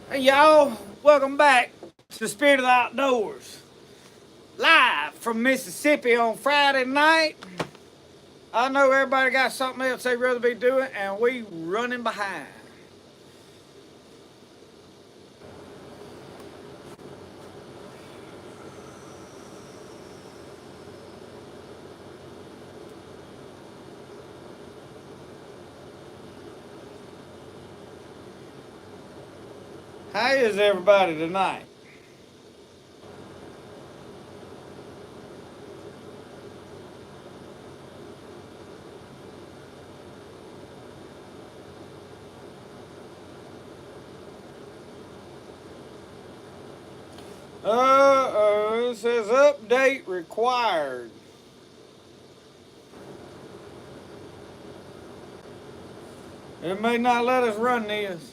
Hey y'all, welcome back to Spirit of the Outdoors. Live from Mississippi on Friday night. I know everybody got something else they'd rather be doing, and we running behind. How is everybody tonight? It says update required. It may not let us run this.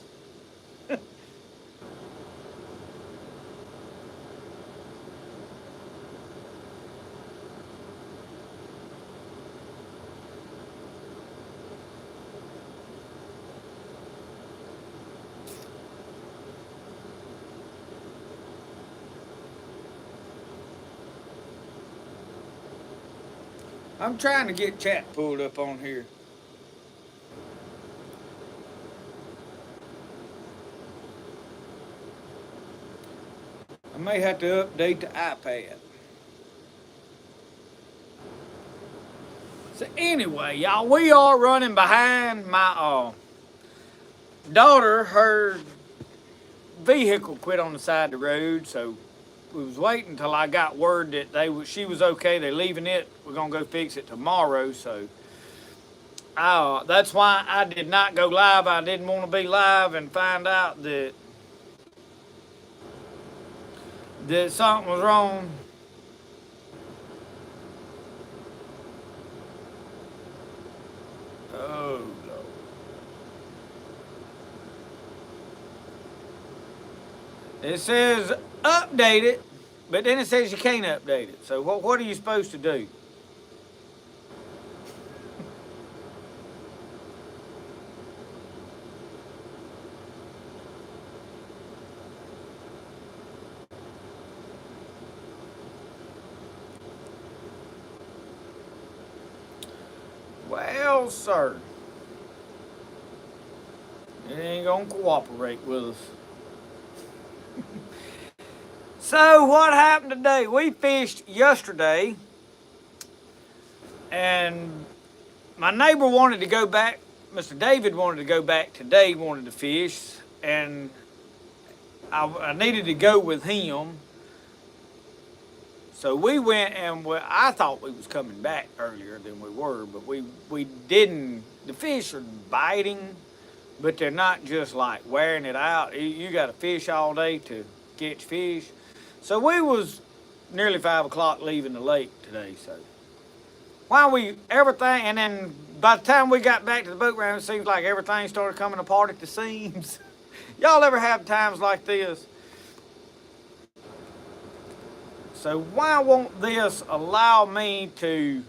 I'm trying to get chat pulled up on here. I may have to update the iPad. So anyway, y'all, we are running behind. My daughter, her vehicle quit on the side of the road, so we was waiting until I got word that she was okay. They're leaving it. We're gonna go fix it tomorrow. So that's why I did not go live. I didn't want to be live and find out that something was wrong. Oh Lord. It says update it, but then it says you can't update it. So what are you supposed to do? Well, sir, it ain't gonna cooperate with us. So what happened today? We fished yesterday, and my neighbor wanted to go back. Mr. David wanted to go back today, wanted to fish, and I needed to go with him. So we went, and I thought we was coming back earlier than we were, but we didn't. The fish are biting, but they're not just like wearing it out. You got to fish all day to catch fish. So we was nearly 5 o'clock leaving the lake today. So everything, and then by the time we got back to the boat ramp, it seems like everything started coming apart at the seams. Y'all ever have times like this? So why won't this allow me to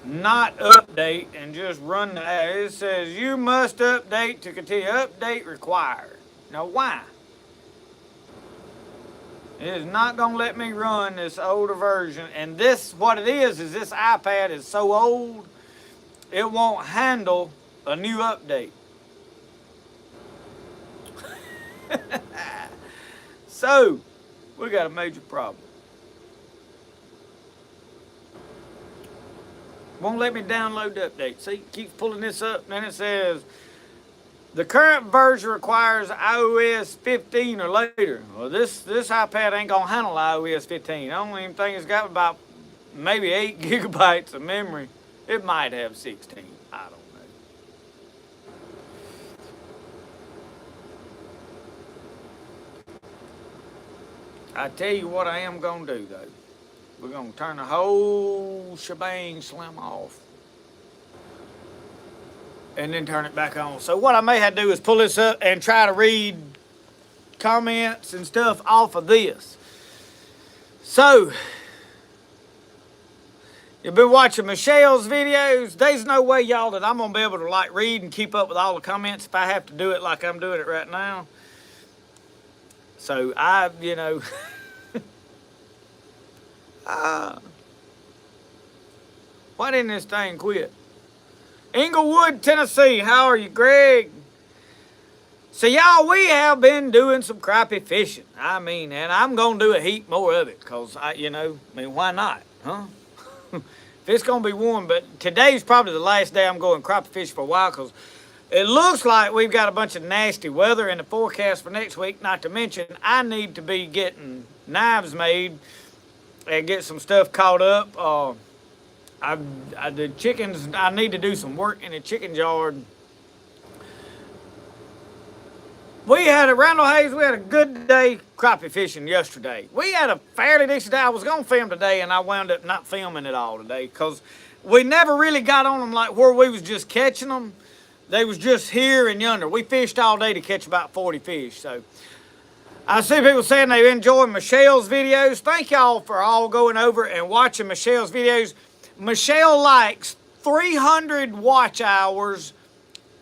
not update and just run the ad? It says you must update to continue. Update required. Now why? It is not going to let me run this older version. And what it is this iPad is so old, it won't handle a new update. So, we got a major problem. Won't let me download the update. See, it keeps pulling this up, and then it says, the current version requires iOS 15 or later. Well, this iPad ain't gonna handle iOS 15. I don't even think it's got about maybe 8 gigabytes of memory. It might have 16. I don't know. I tell you what I am gonna do though. We're gonna turn the whole shebang slim off, and then turn it back on. So what I may have to do is pull this up and try to read comments and stuff off of this. So You've been watching Michelle's videos. There's no way, y'all, that I'm going to be able to, like, read and keep up with all the comments if I have to do it like I'm doing it right now. So, why didn't this thing quit? Inglewood, Tennessee. How are you, Greg? So, y'all, we have been doing some crappie fishing. I mean, and I'm going to do a heap more of it because, why not, huh? If it's going to be warm, but today's probably the last day I'm going crappie fishing for a while because it looks like we've got a bunch of nasty weather in the forecast for next week, not to mention I need to be getting knives made and get some stuff caught up. The chickens, I need to do some work in the chicken yard. We had a good day crappie fishing yesterday. We had a fairly decent day. I was going to film today, and I wound up not filming it all today because we never really got on them like where we was just catching them. They was just here and yonder. We fished all day to catch about 40 fish. So I see people saying they enjoy Michelle's videos. Thank y'all for all going over and watching Michelle's videos. Michelle likes 300 watch hours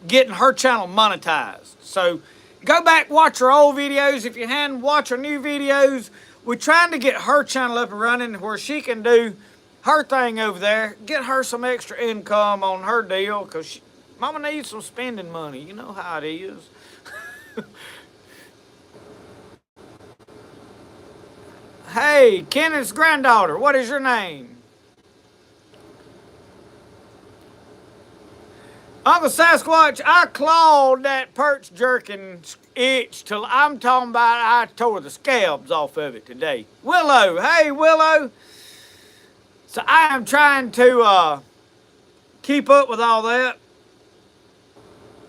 getting her channel monetized. So go back, watch her old videos. If you hadn't watched her new videos, we're trying to get her channel up and running where she can do her thing over there, get her some extra income on her deal, because Mama needs some spending money. You know how it is. Hey, Kenneth's granddaughter, what is your name? Uncle Sasquatch, I clawed that perch jerkin itch till I'm talking about I tore the scabs off of it today. Willow, hey Willow. So I am trying to keep up with all that.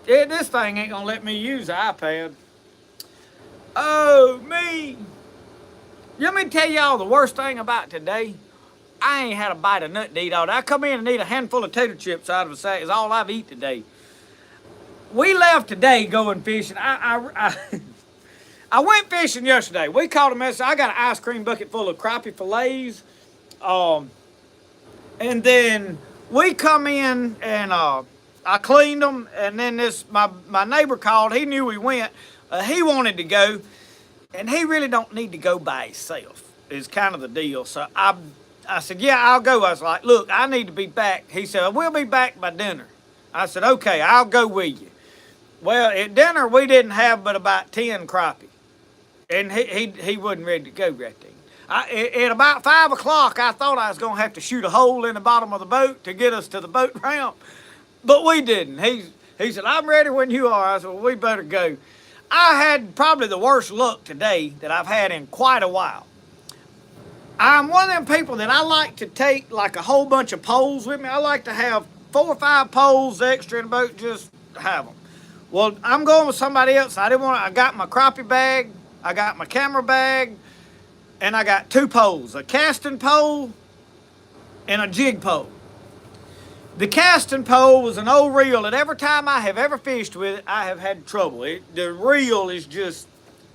This thing ain't gonna let me use the iPad. Oh, me. Let me tell y'all the worst thing about today. I ain't had a bite of nut to eat all day. I come in and eat a handful of tater chips out of a sack. It's all I've eaten today. We left today going fishing. I went fishing yesterday. We caught a mess. I got an ice cream bucket full of crappie fillets. And then we come in and I cleaned them. And then my neighbor called. He knew we went. He wanted to go. And he really don't need to go by himself is kind of the deal. So I said, yeah, I'll go. I was like, look, I need to be back. He said, we'll be back by dinner. I said, okay, I'll go with you. Well, at dinner, we didn't have but about 10 crappie. And he wasn't ready to go right then. At about 5 o'clock, I thought I was going to have to shoot a hole in the bottom of the boat to get us to the boat ramp. But we didn't. He said, I'm ready when you are. I said, well, we better go. I had probably the worst luck today that I've had in quite a while. I'm one of them people that I like to take like a whole bunch of poles with me. I like to have 4 or 5 poles extra in the boat, just have them. Well, I'm going with somebody else. I got my crappie bag, I got my camera bag, and I got 2 poles, a casting pole and a jig pole. The casting pole was an old reel that every time I have ever fished with it, I have had trouble. The reel is just,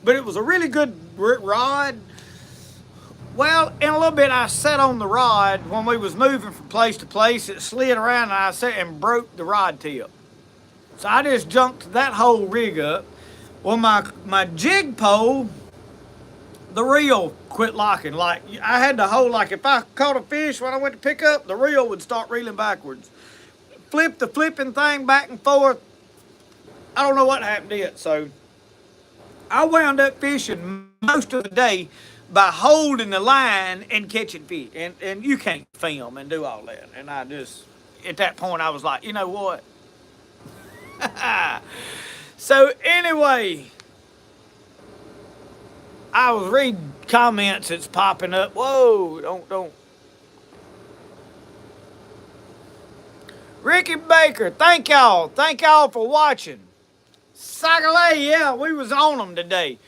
but it was a really good rod. Well, in a little bit, I sat on the rod when we was moving from place to place. It slid around, and I sat and broke the rod tip. So I just junked that whole rig up. Well, my jig pole, the reel quit locking. Like, I had to hold, like, if I caught a fish when I went to pick up, the reel would start reeling backwards. Flip the flipping thing back and forth. I don't know what happened to it. So I wound up fishing most of the day by holding the line and catching fish. And you can't film and do all that. And I just, at that point, I was like, you know what? So anyway, I was reading comments that's popping up. Whoa, don't. Ricky Baker, thank y'all. Thank y'all for watching. Sagale, yeah, we was on them today.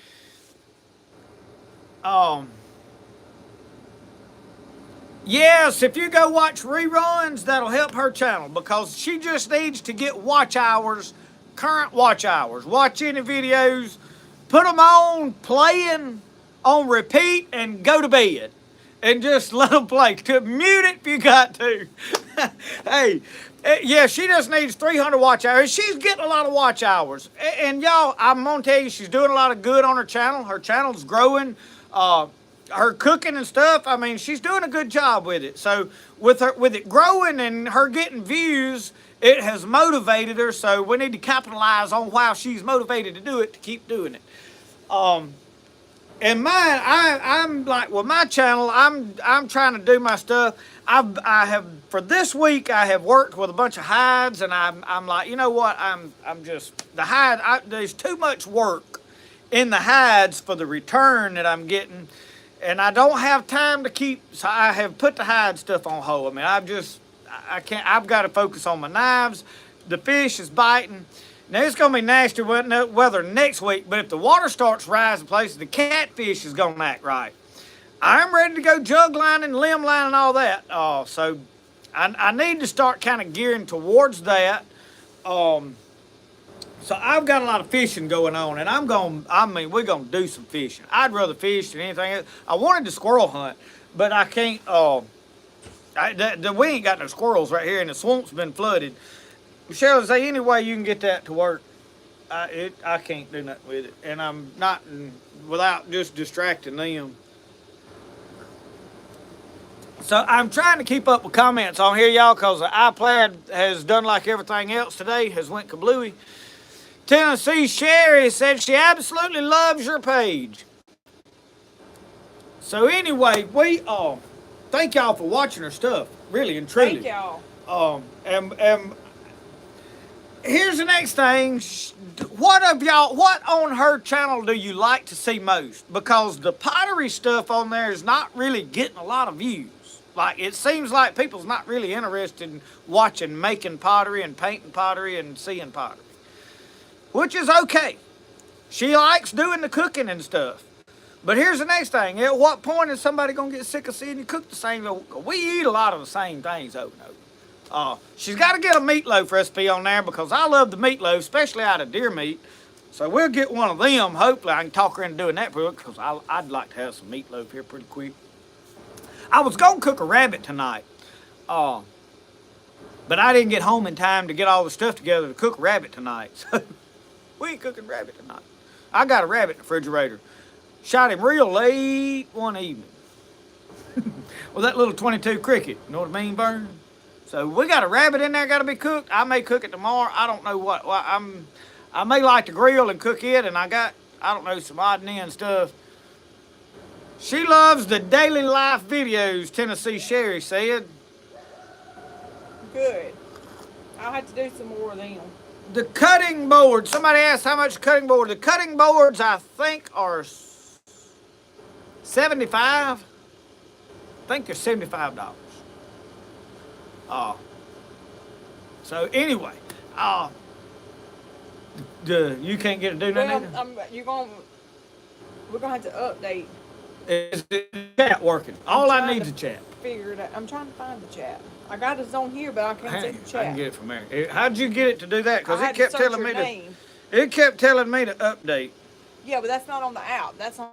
Yes, if you go watch reruns, that'll help her channel because she just needs to get watch hours, current watch hours. Watch any videos, put them on, playing, on repeat, and go to bed. and just let them play. To mute it if you got to. Hey, yeah, she just needs 300 watch hours. She's getting a lot of watch hours. And y'all, I'm going to tell you, she's doing a lot of good on her channel. Her channel's growing. Her cooking and stuff, I mean, she's doing a good job with it. So with it growing and her getting views, it has motivated her. So we need to capitalize on while she's motivated to do it, to keep doing it. And mine, I'm like, well, my channel, I'm trying to do my stuff. I have for this week, I have worked with a bunch of hides, and I'm like, you know what? I'm just the hide. There's too much work in the hides for the return that I'm getting, and I don't have time to keep. So I have put the hide stuff on hold. I mean, I can't. I've got to focus on my knives. The fish is biting. Now, it's going to be nasty weather next week, but if the water starts rising places, the catfish is going to act right. I'm ready to go jug lining, limb lining, all that. So I need to start kind of gearing towards that. So I've got a lot of fishing going on, and we're going to do some fishing. I'd rather fish than anything else. I wanted to squirrel hunt, but I can't. We ain't got no squirrels right here, and the swamp's been flooded. Michelle, is there any way you can get that to work? I can't do nothing with it, and I'm not without just distracting them. So I'm trying to keep up with comments on here, y'all, because the iPad has done like everything else today, has went kablooey. Tennessee Sherry said she absolutely loves your page. So anyway, we thank y'all for watching her stuff, really and truly. Thank y'all. Here's the next thing. What on her channel do you like to see most? Because the pottery stuff on there is not really getting a lot of views. Like, it seems like people's not really interested in watching making pottery and painting pottery and seeing pottery. Which is okay. She likes doing the cooking and stuff. But here's the next thing. At what point is somebody going to get sick of seeing you cook the same? We eat a lot of the same things over and over. She's got to get a meatloaf recipe on there because I love the meatloaf, especially out of deer meat. So we'll get one of them. Hopefully I can talk her into doing that pretty quick because I'd like to have some meatloaf here pretty quick. I was going to cook a rabbit tonight. But I didn't get home in time to get all the stuff together to cook a rabbit tonight. So we ain't cooking rabbit tonight. I got a rabbit in the refrigerator. Shot him real late one evening. With that little 22 cricket. You know what I mean, Vern? So we got a rabbit in there, got to be cooked. I may cook it tomorrow. I don't know what. I may like to grill and cook it, and I don't know, some odd and end stuff. She loves the daily life videos, Tennessee Sherry said. Good. I'll have to do some more of them. The cutting board. Somebody asked how much cutting board. The cutting boards, I think, are $75. I think they're $75. So anyway, you can't get to do nothing. We're gonna have to update. Is the chat working? All I need is a chat. Figure it out. I'm trying to find the chat. I got it on here, but I can't see the chat. I can get it from there. How'd you get it to do that? Because it kept telling me to. It kept telling me to update. Yeah, but that's not on the app. That's on.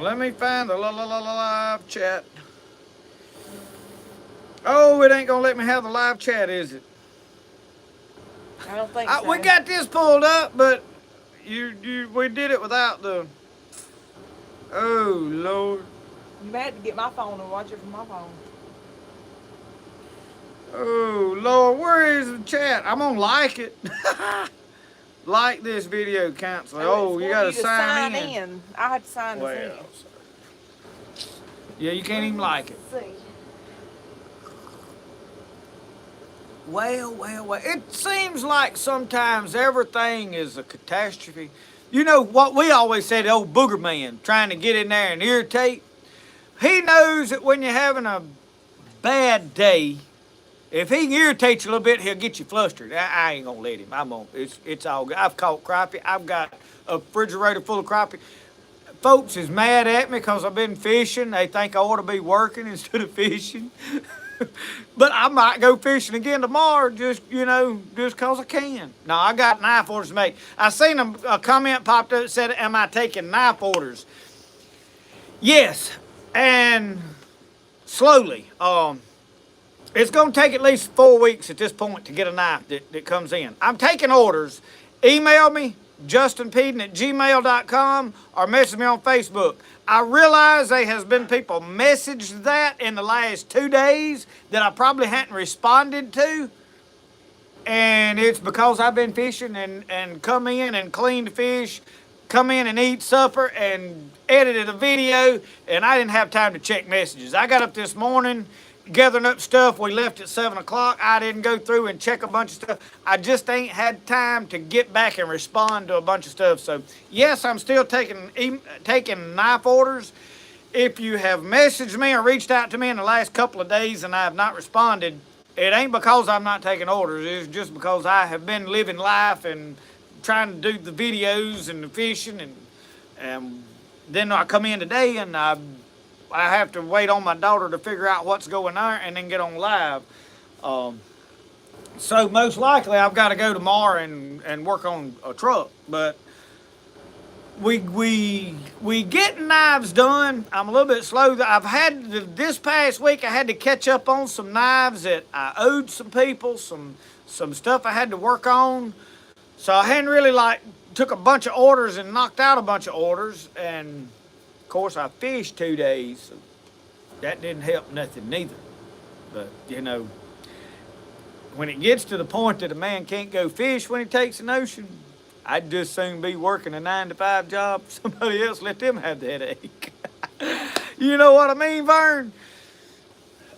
Let me find the live chat. Oh, it ain't gonna let me have the live chat, is it? I don't think so. We got this pulled up, but we did it without the. Oh Lord. You had to get my phone and watch it from my phone. Oh Lord, where is the chat? I'm gonna like it. Like this video, counselor. Oh, you gotta sign in. I had to sign this in. Yeah, you can't even like it. Let's see. Well. It seems like sometimes everything is a catastrophe. You know what we always said, the old booger man trying to get in there and irritate. He knows that when you're having a bad day, if he can irritate you a little bit, he'll get you flustered. I ain't gonna let him. It's all good. I've caught crappie. I've got a refrigerator full of crappie. Folks is mad at me because I've been fishing. They think I ought to be working instead of fishing. But I might go fishing again tomorrow just, just 'cause I can. No, I got knife orders made. I seen a comment popped up that said, am I taking knife orders? Yes, and slowly. It's going to take at least 4 weeks at this point to get a knife that comes in. I'm taking orders. Email me, justinpeden@gmail.com, or message me on Facebook. I realize there has been people messaged that in the last 2 days that I probably hadn't responded to. And it's because I've been fishing and come in and cleaned the fish, come in and eat supper and edited a video, and I didn't have time to check messages. I got up this morning gathering up stuff. We left at 7 o'clock. I didn't go through and check a bunch of stuff. I just ain't had time to get back and respond to a bunch of stuff. So yes, I'm still taking knife orders. If you have messaged me or reached out to me in the last couple of days and I have not responded, it ain't because I'm not taking orders. It's just because I have been living life and trying to do the videos and the fishing, and then I come in today and I have to wait on my daughter to figure out what's going on and then get on live. So most likely I've got to go tomorrow and work on a truck. But we get knives done. I'm a little bit slow. This past week I had to catch up on some knives that I owed some people, some stuff I had to work on. So I hadn't really took a bunch of orders and knocked out a bunch of orders, and of course I fished 2 days, so that didn't help nothing neither. But when it gets to the point that a man can't go fish when he takes an ocean, I'd just soon be working a 9-to-5 job. Somebody else let them have the headache. You know what I mean, Vern?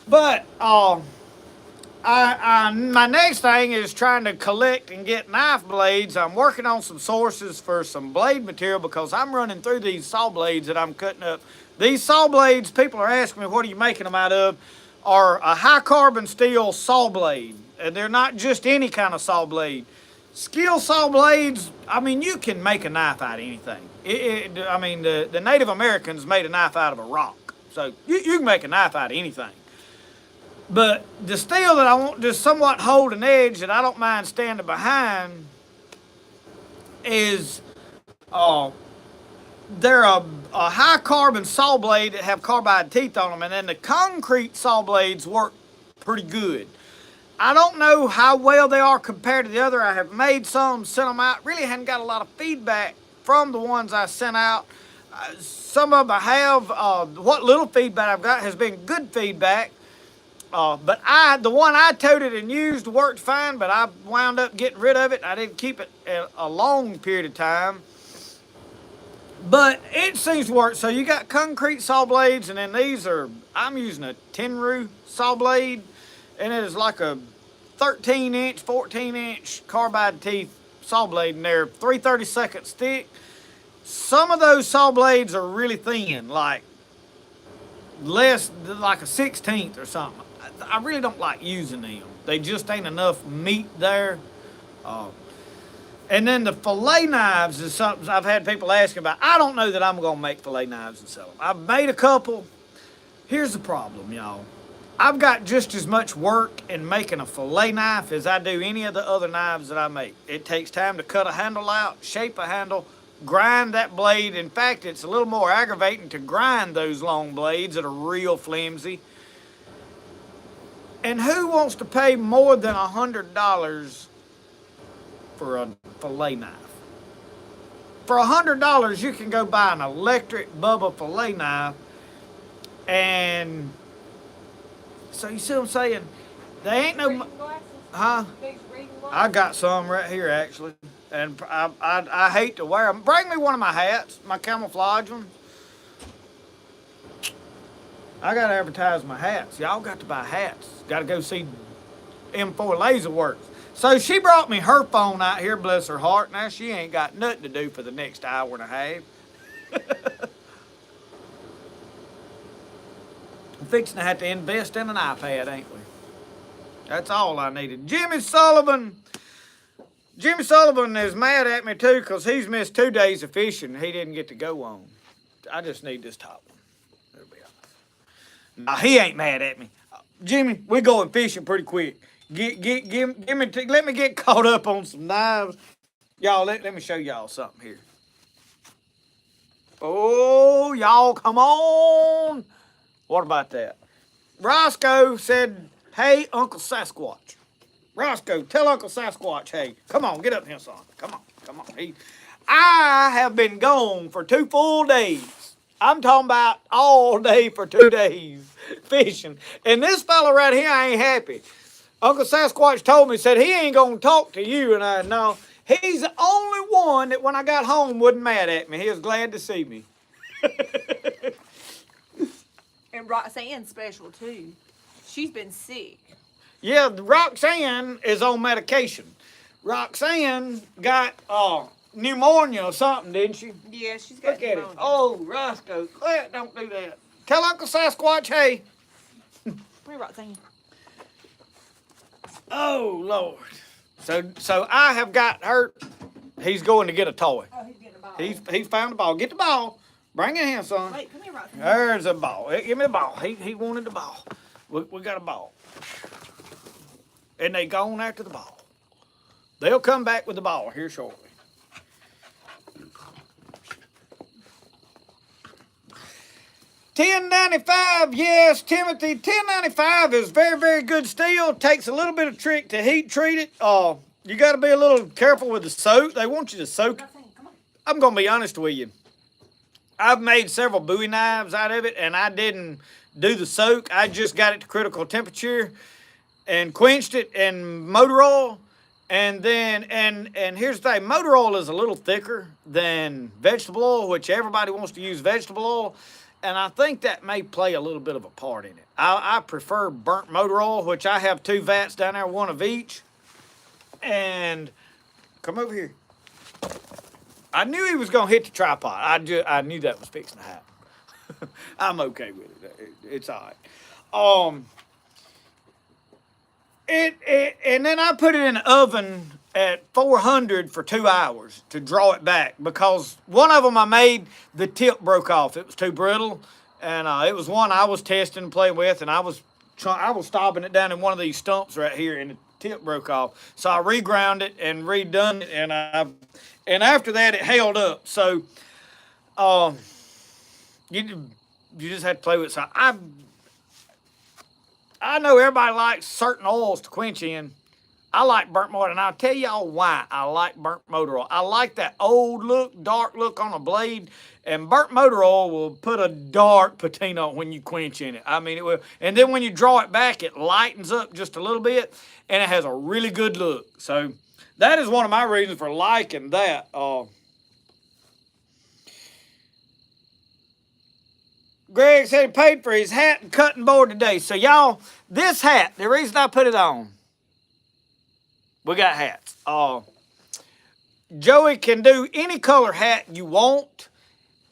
But my next thing is trying to collect and get knife blades. I'm working on some sources for some blade material because I'm running through these saw blades that I'm cutting up. These saw blades, people are asking me, what are you making them out of? Are a high carbon steel saw blade. And they're not just any kind of saw blade. Skill saw blades, you can make a knife out of anything. The Native Americans made a knife out of a rock. So you can make a knife out of anything. But the steel that I want to somewhat hold an edge that I don't mind standing behind is they're a high carbon saw blade that have carbide teeth on them, and then the concrete saw blades work pretty good. I don't know how well they are compared to the other. I have made some, sent them out. Really hadn't got a lot of feedback from the ones I sent out. Some of them I have. What little feedback I've got has been good feedback. But the one I toted and used worked fine, but I wound up getting rid of it. I didn't keep it a long period of time. But it seems to work. So you got concrete saw blades, and then I'm using a Tenru saw blade, and it is like a 13-inch, 14-inch carbide teeth saw blade, and they're 3/32 thick. Some of those saw blades are really thin, like a 1/16 or something. I really don't like using them. They just ain't enough meat there. And then the fillet knives is something I've had people asking about. I don't know that I'm going to make fillet knives and sell them. I've made a couple. Here's the problem, y'all. I've got just as much work in making a fillet knife as I do any of the other knives that I make. It takes time to cut a handle out, shape a handle, grind that blade. In fact, it's a little more aggravating to grind those long blades that are real flimsy. And who wants to pay more than $100 for a fillet knife? For $100, you can go buy an electric Bubba fillet knife. And so you see what I'm saying? They ain't no... Reading glasses? Huh? Big reading glasses? I got some right here, actually. And I hate to wear them. Bring me one of my hats, my camouflage one. I got to advertise my hats. Y'all got to buy hats. Got to go see M4 Laser Works. So she brought me her phone out here, bless her heart. Now she ain't got nothing to do for the next hour and a half. I'm fixing to have to invest in an iPad, ain't we? That's all I needed. Jimmy Sullivan is mad at me too because he's missed 2 days of fishing he didn't get to go on. I just need this top one. It'll be all right. No, he ain't mad at me. Jimmy, we're going fishing pretty quick. Let me get caught up on some knives. Y'all, let me show y'all something here. Oh, y'all, come on. What about that? Roscoe said, hey, Uncle Sasquatch. Roscoe, tell Uncle Sasquatch, hey, come on, get up here, son. Come on. I have been gone for 2 full days. I'm talking about all day for 2 days fishing. And this fella right here ain't happy. Uncle Sasquatch told me, said he ain't gonna talk to you, and I know. He's the only one that when I got home wasn't mad at me. He was glad to see me. And Roxanne's special too. She's been sick. Yeah, Roxanne is on medication. Roxanne got pneumonia or something, didn't she? Yeah, she's got Look at it. pneumonia. Oh, Roscoe, don't do that. Tell Uncle Sasquatch, hey. Come here, Roxanne. Oh, Lord. So I have got hurt. He's going to get a toy. Oh, he's getting a ball. He's found the ball. Get the ball. Bring it here, son. Wait, come here, Roxanne. There's a ball. Hey, give me the ball. He wanted the ball. We got a ball. And they gone after the ball. They'll come back with the ball here shortly. $10.95, yes, Timothy. $10.95 is very, very good steel. Takes a little bit of trick to heat treat it. You got to be a little careful with the soak. They want you to soak it. Roxanne, come on. I'm gonna be honest with you. I've made several Bowie knives out of it, and I didn't do the soak. I just got it to critical temperature and quenched it in motor oil. And then, and here's the thing, motor oil is a little thicker than vegetable oil, which everybody wants to use vegetable oil. And I think that may play a little bit of a part in it. I prefer burnt motor oil, which I have 2 vats down there, 1 of each. And come over here. I knew he was going to hit the tripod. I knew that was fixing to happen. I'm okay with it. It's all right. And then I put it in the oven at 400 for 2 hours to draw it back, because one of them I made, the tip broke off. It was too brittle, and it was one I was testing and playing with, and I was stopping it down in one of these stumps right here, and the tip broke off. So I reground it and redone it, and after that it held up. So you just have to play with it. So I know everybody likes certain oils to quench in. I like burnt motor, and I'll tell y'all why I like burnt motor oil. I like that old look, dark look on a blade, and burnt motor oil will put a dark patina when you quench in it. I mean, it will. And then when you draw it back, it lightens up just a little bit, and it has a really good look. So that is one of my reasons for liking that. Greg said he paid for his hat and cutting board today. So y'all, this hat, the reason I put it on, we got hats. Joey can do any color hat you want.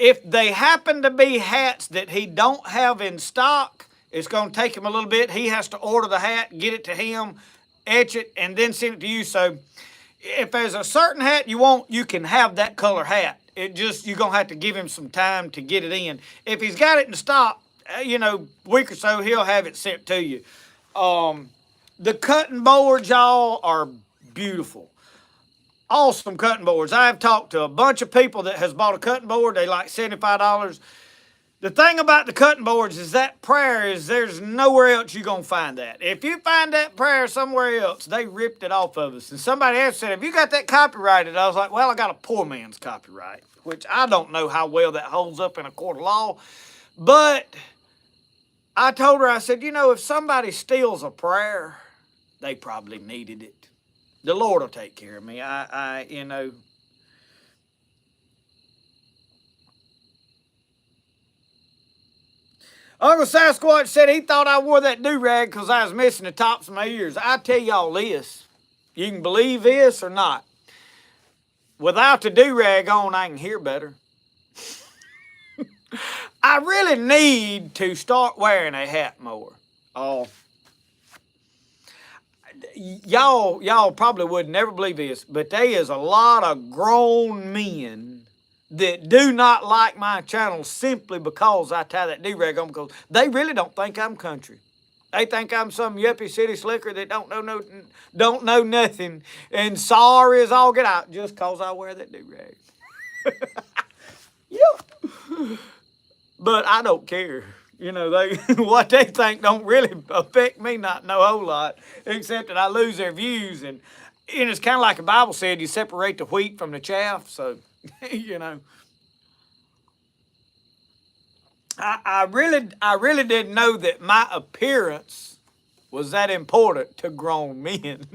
If they happen to be hats that he don't have in stock, it's going to take him a little bit. He has to order the hat, get it to him, etch it, and then send it to you. So if there's a certain hat you want, you can have that color hat. You're going to have to give him some time to get it in. If he's got it in stock, week or so, he'll have it sent to you. The cutting boards, y'all, are beautiful. Awesome cutting boards. I've talked to a bunch of people that has bought a cutting board. They like $75. The thing about the cutting boards is that prayer is there's nowhere else you're going to find that. If you find that prayer somewhere else, they ripped it off of us. And somebody else said, have you got that copyrighted? I was like, well, I got a poor man's copyright, which I don't know how well that holds up in a court of law. But I told her, I said, if somebody steals a prayer, they probably needed it. The Lord will take care of me. Uncle Sasquatch said he thought I wore that do-rag because I was missing the tops of my ears. I tell y'all this, you can believe this or not. Without the do-rag on, I can hear better. I really need to start wearing a hat more. Y'all probably would never believe this, but there is a lot of grown men that do not like my channel simply because I tie that do-rag on, because they really don't think I'm country. They think I'm some yuppie city slicker that don't know nothing, and sorry as all get out just 'cause I wear that do-rag. Yeah. But I don't care. You know, they what they think don't really affect me not no whole lot, except that I lose their views. And it's kind of like the Bible said, you separate the wheat from the chaff. So, you know, I really didn't know that my appearance was that important to grown men.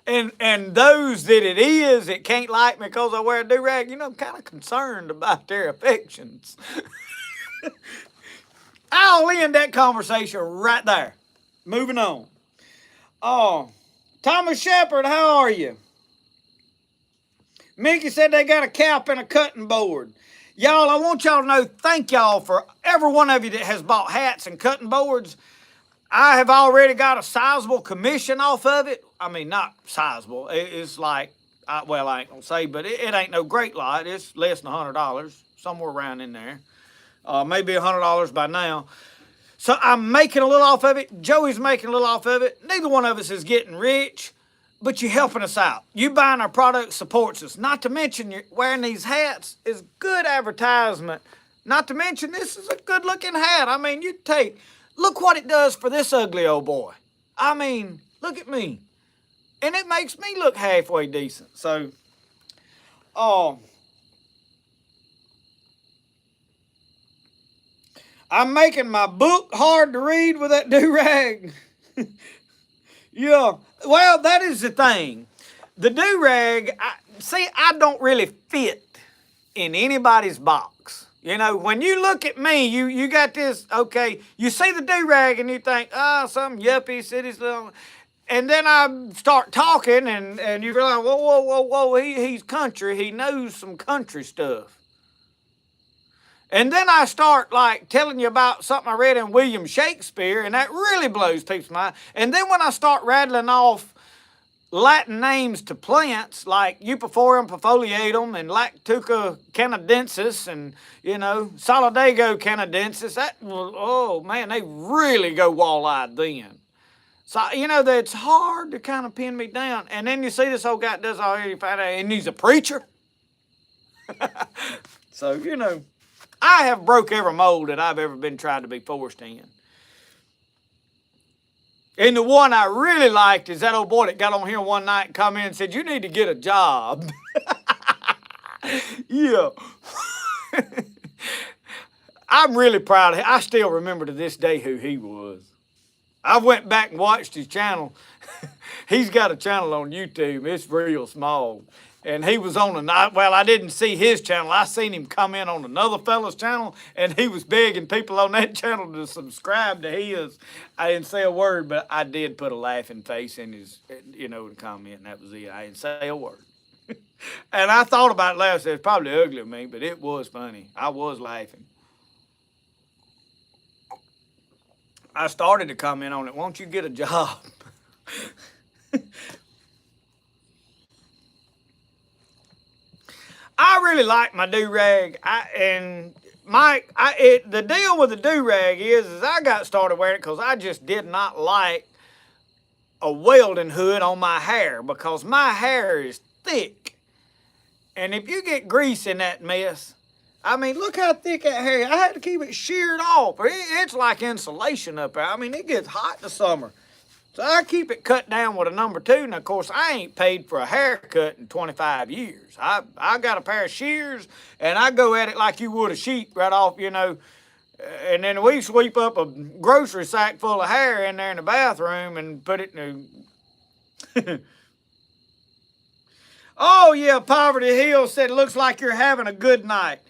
And those that it is that can't like me because I wear a do-rag, you know, I'm kind of concerned about their affections. I'll end that conversation right there. Moving on. Oh, Thomas Shepard, how are you? Mickey said they got a cap and a cutting board. Y'all, I want y'all to know, thank y'all for every one of you that has bought hats and cutting boards. I have already got a sizable commission off of it. I mean, not sizable. It's like, well, I ain't gonna say, but it ain't no great lot. It's less than $100, somewhere around in there. Maybe $100 by now. So I'm making a little off of it. Joey's making a little off of it. Neither one of us is getting rich, but you're helping us out. You buying our product supports us. Not to mention you're wearing these hats is good advertisement. Not to mention this is a good looking hat. I mean, look what it does for this ugly old boy. I mean, look at me. And it makes me look halfway decent. So, I'm making my book hard to read with that do-rag. Yeah. Well, that is the thing. The do-rag, I don't really fit in anybody's box. You know, when you look at me, you got this, okay, you see the do-rag and you think, some yuppie city's little. And then I start talking and you realize, whoa, he's country. He knows some country stuff. And then I start like telling you about something I read in William Shakespeare, and that really blows people's mind. And then when I start rattling off Latin names to plants like Euphorbia foliatum and Lactuca canadensis and, you know, Solidago canadensis, oh man, they really go wall-eyed then. So, you know, it's hard to kind of pin me down. And then you see this old guy that does all your fat ass, and he's a preacher. So, you know, I have broke every mold that I've ever been tried to be forced in. And the one I really liked is that old boy that got on here one night and come in and said, you need to get a job. Yeah. I'm really proud of him. I still remember to this day who he was. I went back and watched his channel. He's got a channel on YouTube. It's real small. And he was on I didn't see his channel. I seen him come in on another fella's channel, and he was begging people on that channel to subscribe to his. I didn't say a word, but I did put a laughing face in his, you know, comment, and that was it. I didn't say a word. And I thought about it last. It's probably ugly of me, but it was funny. I was laughing. I started to comment on it. Won't you get a job? I really like my do-rag. The deal with the do-rag is I got started wearing it because I just did not like a welding hood on my hair because my hair is thick. And if you get grease in that mess, I mean, look how thick that hair is. I had to keep it sheared off. It's like insulation up there. I mean, it gets hot in the summer. So I keep it cut down with a number 2. And of course, I ain't paid for a haircut in 25 years. I got a pair of shears and I go at it like you would a sheep right off, you know. And then we sweep up a grocery sack full of hair in there in the bathroom and put it in the... Oh yeah, Poverty Hill said, looks like you're having a good night.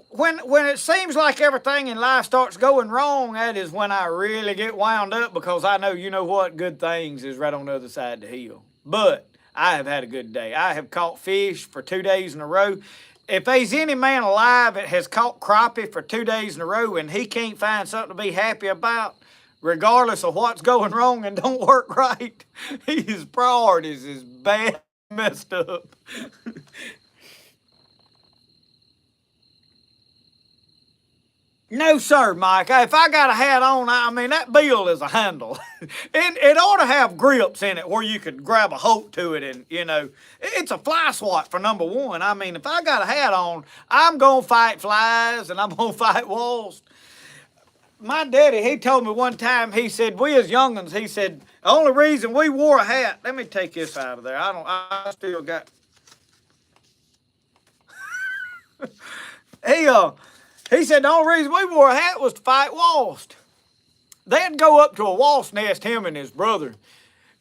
When it seems like everything in life starts going wrong, that is when I really get wound up because I know, you know what, good things is right on the other side of the hill. But I have had a good day. I have caught fish for 2 days in a row. If there's any man alive that has caught crappie for 2 days in a row and he can't find something to be happy about, regardless of what's going wrong and don't work right, his priorities is bad messed up. No, sir, Mike. If I got a hat on, I mean, that bill is a handle. It ought to have grips in it where you could grab a hold to it and, it's a fly swat for number one. I mean, if I got a hat on, I'm going to fight flies and I'm going to fight wasps. My daddy, he told me one time, he said, we as young'uns, he said, the only reason we wore a hat, let me take this out of there. I still got, he said the only reason we wore a hat was to fight wasps. They'd go up to a wasp nest, him and his brother,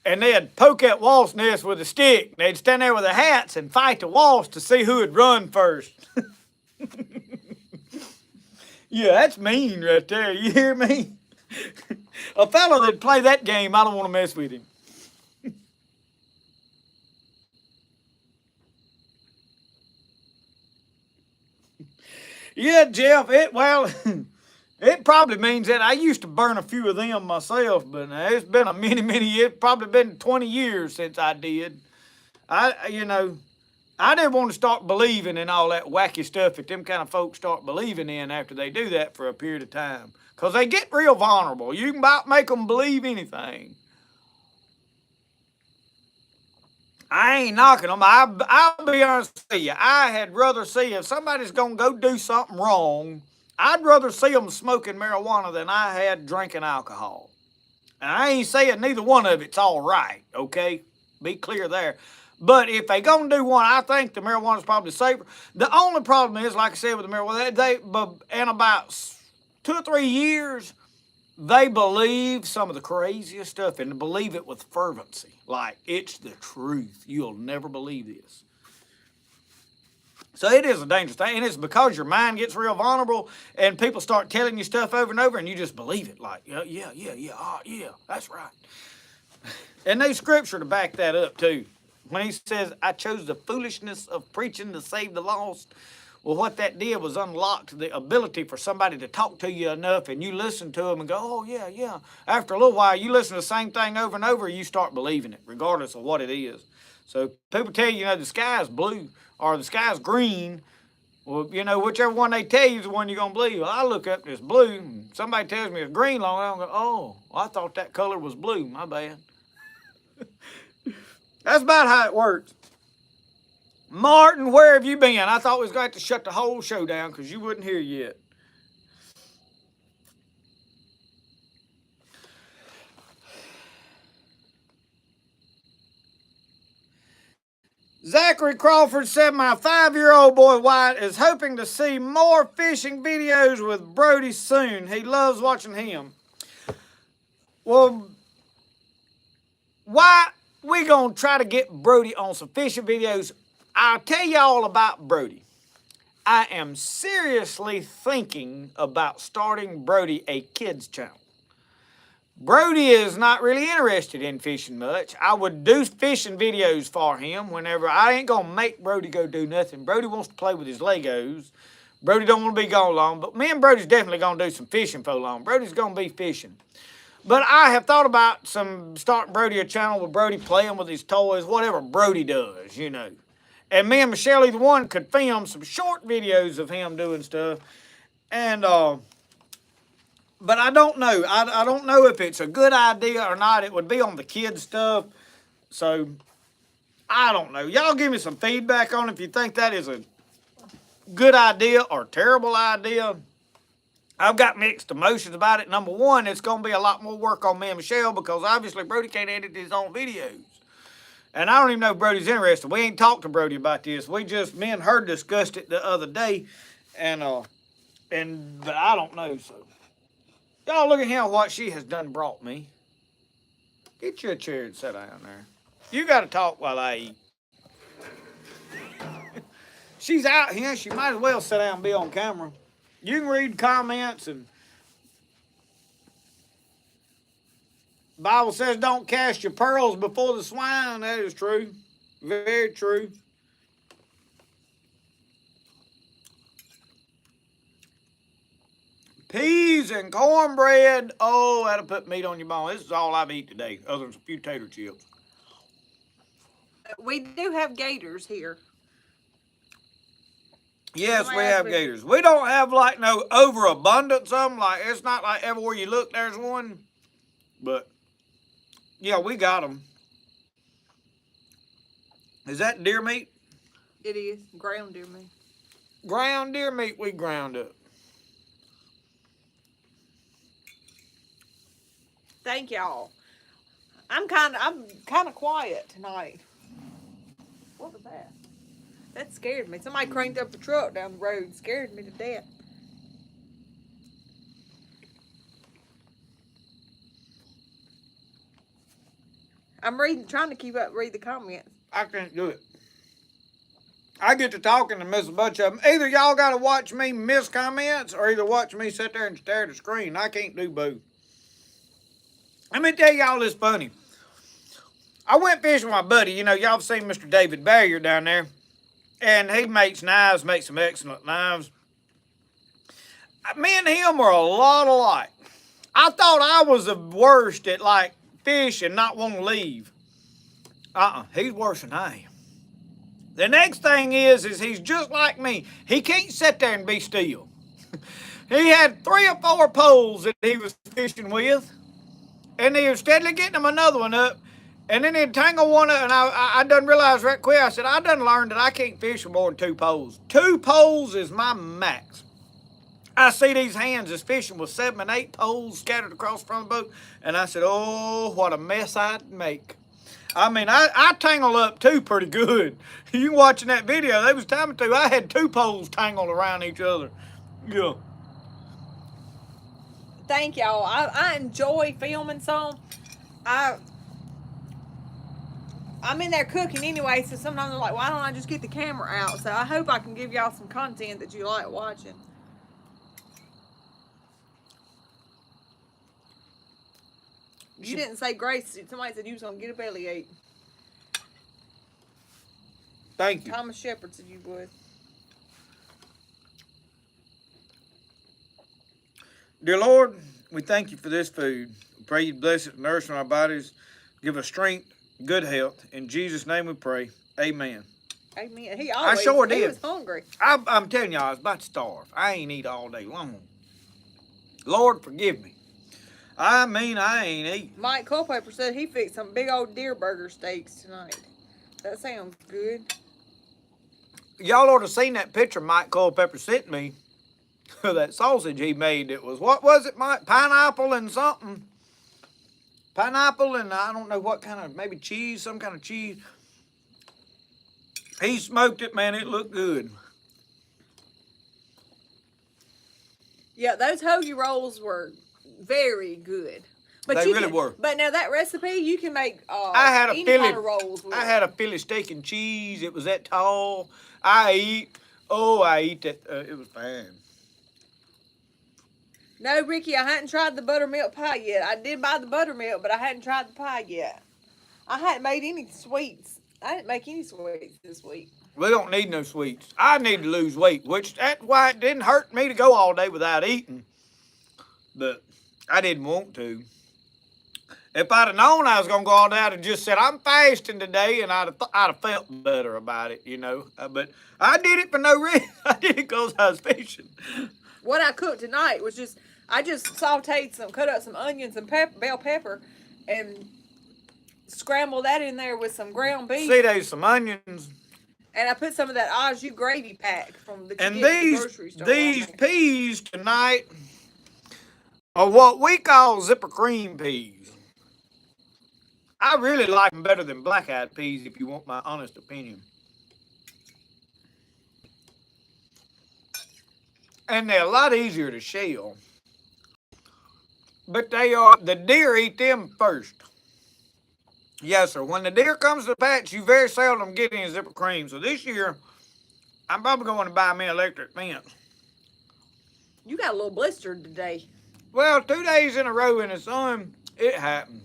and they'd poke that wasp nest with a stick. They'd stand there with their hats and fight the wasps to see who would run first. Yeah, that's mean right there. You hear me? A fellow that'd play that game, I don't want to mess with him. Yeah, Jeff, it probably means that I used to burn a few of them myself, but it's been a many years, probably been 20 years since I did. I didn't want to start believing in all that wacky stuff that them kind of folks start believing in after they do that for a period of time. Because they get real vulnerable. You can about make them believe anything. I ain't knocking them. I'll be honest with you. I had rather see if somebody's going to go do something wrong, I'd rather see them smoking marijuana than I had drinking alcohol. And I ain't saying neither one of it's all right, okay? Be clear there. But if they going to do one, I think the marijuana's probably safer. The only problem is, like I said with the marijuana, in about 2 or 3 years, they believe some of the craziest stuff and believe it with fervency. Like, it's the truth. You'll never believe this. So it is a dangerous thing. And it's because your mind gets real vulnerable and people start telling you stuff over and over and you just believe it. Like, yeah, that's right. And there's scripture to back that up, too. When he says, I chose the foolishness of preaching to save the lost. Well, what that did was unlocked the ability for somebody to talk to you enough and you listen to them and go, oh, yeah. After a little while, you listen to the same thing over and over, you start believing it, regardless of what it is. So people tell you, the sky's blue or the sky's green. Well, whichever one they tell you is the one you're going to believe. Well, I look up and it's blue. And somebody tells me it's green long, I'm going, oh, well, I thought that color was blue. My bad. That's about how it works. Martin, where have you been? I thought we was going to have to shut the whole show down because you wouldn't hear yet. Zachary Crawford said, my 5-year-old boy Wyatt is hoping to see more fishing videos with Brody soon. He loves watching him. Well, Wyatt, we're going to try to get Brody on some fishing videos. I'll tell you all about Brody. I am seriously thinking about starting Brody a kids channel. Brody is not really interested in fishing much. I would do fishing videos for him whenever. I ain't going to make Brody go do nothing. Brody wants to play with his Legos. Brody don't want to be gone long, but me and Brody's definitely going to do some fishing for long. Brody's going to be fishing. But I have thought about starting Brody a channel with Brody playing with his toys, whatever Brody does, And me and Michelle, either one, could film some short videos of him doing stuff. And, but I don't know. I don't know if it's a good idea or not. It would be on the kids' stuff. So, I don't know. Y'all give me some feedback on if you think that is a good idea or terrible idea. I've got mixed emotions about it. Number one, it's going to be a lot more work on me and Michelle because obviously Brody can't edit his own videos. And I don't even know if Brody's interested. We ain't talked to Brody about this. Me and her discussed it the other day. But I don't know, so. Y'all look at him, what she has done brought me. Get you a chair and sit down there. You got to talk while I eat. She's out here. She might as well sit down and be on camera. You can read comments and Bible says don't cast your pearls before the swine. That is true. Very true. Peas and cornbread. Oh, that'll put meat on your bone. This is all I've eaten today, other than a few tater chips. We do have gators here. Yes, Somebody we asked have me- gators. We don't have like no overabundance of them. Like it's not like everywhere you look there's one. But yeah, we got them. Is that deer meat? It is ground deer meat. Ground deer meat we ground up. Thank y'all. I'm kind of quiet tonight. What was that? That scared me. Somebody cranked up the truck down the road and scared me to death. I'm trying to keep up, read the comments. I can't do it. I get to talking and miss a bunch of them. Either y'all got to watch me miss comments or either watch me sit there and stare at the screen. I can't do both. Let me tell y'all this funny. I went fishing with my buddy. You know, y'all have seen Mr. David Barrier down there. And he makes knives, makes some excellent knives. Me and him are a lot alike. I thought I was the worst at like fish and not want to leave. He's worse than I am. The next thing is he's just like me. He can't sit there and be still. He had 3 or 4 poles that he was fishing with, and he was steadily getting him another one up, and then he'd tangle one up, and I done realized right quick, I said, I done learned that I can't fish with more than 2 poles. 2 poles is my max. I see these hands is fishing with 7 and 8 poles scattered across the front of the boat, and I said, oh, what a mess I'd make. I mean, I tangle up too pretty good. You watching that video, they was timing to. I had 2 poles tangled around each other. Yeah. Thank y'all. I enjoy filming some. I'm in there cooking anyway, so sometimes I'm like, why don't I just get the camera out? So I hope I can give y'all some content that you like watching. You didn't say grace. Somebody said you was going to get a bellyache. Thank you. Thomas Shepard said you would. Dear Lord, we thank you for this food. We pray you bless it, nourish our bodies, give us strength, good health. In Jesus' name we pray. Amen. Amen. He always, sure he did. was hungry. I'm telling y'all, I was about to starve. I ain't eat all day long. Lord, forgive me. I mean, I ain't eating. Mike Culpepper said he fixed some big old deer burger steaks tonight. That sounds good. Y'all ought to seen that picture Mike Culpepper sent me. That sausage he made. It was, what was it, Mike? Pineapple and something. Pineapple and I don't know what kind of, maybe cheese, some kind of cheese. He smoked it, man. It looked good. Yeah, those hoagie rolls were very good. But They you really can, were. But now that recipe, you can make I had a any Philly, kind of rolls with I it. had a Philly steak and cheese. It was that tall. I eat that. It was fine. No, Ricky, I hadn't tried the buttermilk pie yet. I did buy the buttermilk, but I hadn't tried the pie yet. I hadn't made any sweets. I didn't make any sweets this week. We don't need no sweets. I need to lose weight, which that's why it didn't hurt me to go all day without eating. But I didn't want to. If I'd have known I was going to go all day, I'd have just said, I'm fasting today, and I'd have felt better about it, you know. But I did it for no reason. I did it because I was fishing. What I cooked tonight was I just sauteed cut up some onions and bell pepper, and scrambled that in there with some ground beef. See, there's some onions. And I put some of that au jus gravy pack from the grocery store. These peas tonight are what we call zipper cream peas. I really like them better than black-eyed peas, if you want my honest opinion. And they're a lot easier to shell. But the deer eat them first. Yes, sir. When the deer comes to the patch, you very seldom get any zipper cream. So this year, I'm probably going to buy me an electric fence. You got a little blistered today. Well, 2 days in a row in the sun, it happened.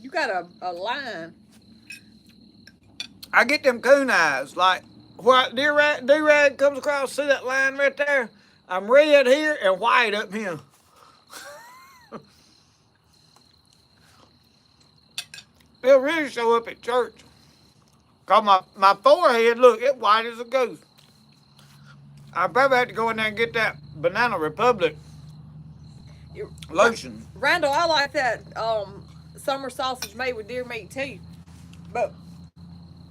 You got a line. I get them coon eyes. Like, what do-rag comes across, see that line right there? I'm red here and white up here. It'll really show up at church. Cause my forehead, look, it's white as a ghost. I probably have to go in there and get that Banana Republic lotion. Randall, I like that summer sausage made with deer meat too, but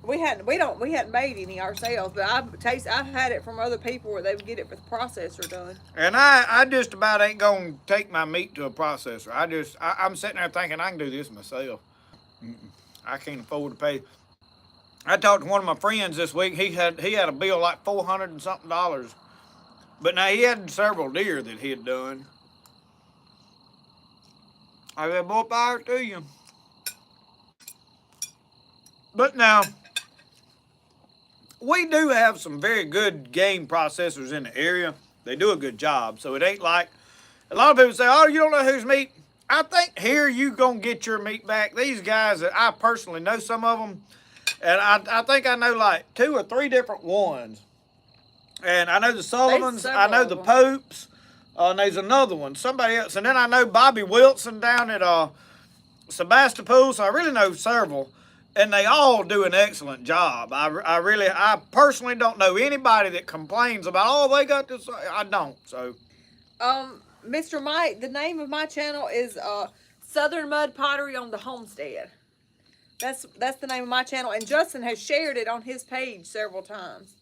we hadn't made any ourselves. But I've had it from other people where they would get it with the processor done. And I just about ain't gonna take my meat to a processor. I'm sitting there thinking I can do this myself. I can't afford to pay. I talked to one of my friends this week. He had a bill like $400 and something dollars, but now he had several deer that he had done. I said, more power to you. But now, we do have some very good game processors in the area. They do a good job. So it ain't like, a lot of people say, oh, you don't know whose meat. I think here you going to get your meat back. These guys, that I personally know some of them, and I think I know like 2 or 3 different ones. And I know the Sullivans, I know the Popes, and there's another one, somebody else. And then I know Bobby Wilson down at Sebastopol, so I really know several. And they all do an excellent job. I personally don't know anybody that complains about, oh, they got this. I don't, so. Mr. Mike, the name of my channel is Southern Mud Pottery on the Homestead. That's the name of my channel, and Justin has shared it on his page several times.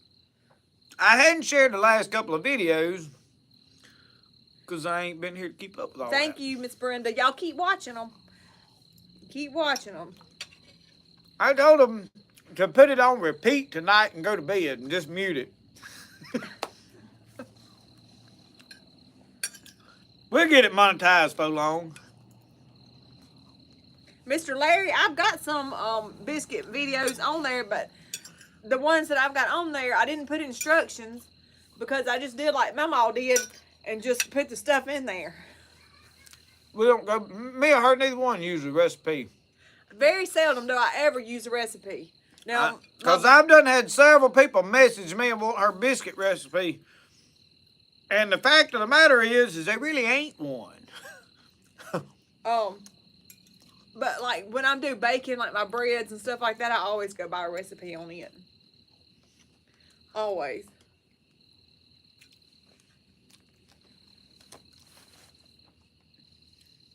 I hadn't shared the last couple of videos because I ain't been here to keep up with all that. Thank you, Miss Brenda. Y'all keep watching them. Keep watching them. I told them to put it on repeat tonight and go to bed and just mute it. We'll get it monetized for long. Mr. Larry, I've got some biscuit videos on there, but the ones that I've got on there, I didn't put instructions because I just did like Mama did and just put the stuff in there. We don't go, me or her, neither one use the recipe. Very seldom do I ever use a recipe. Now, because I've done had several people message me and want her biscuit recipe. And the fact of the matter is there really ain't one. But like when I'm doing baking, like my breads and stuff like that, I always go by a recipe on it. Always.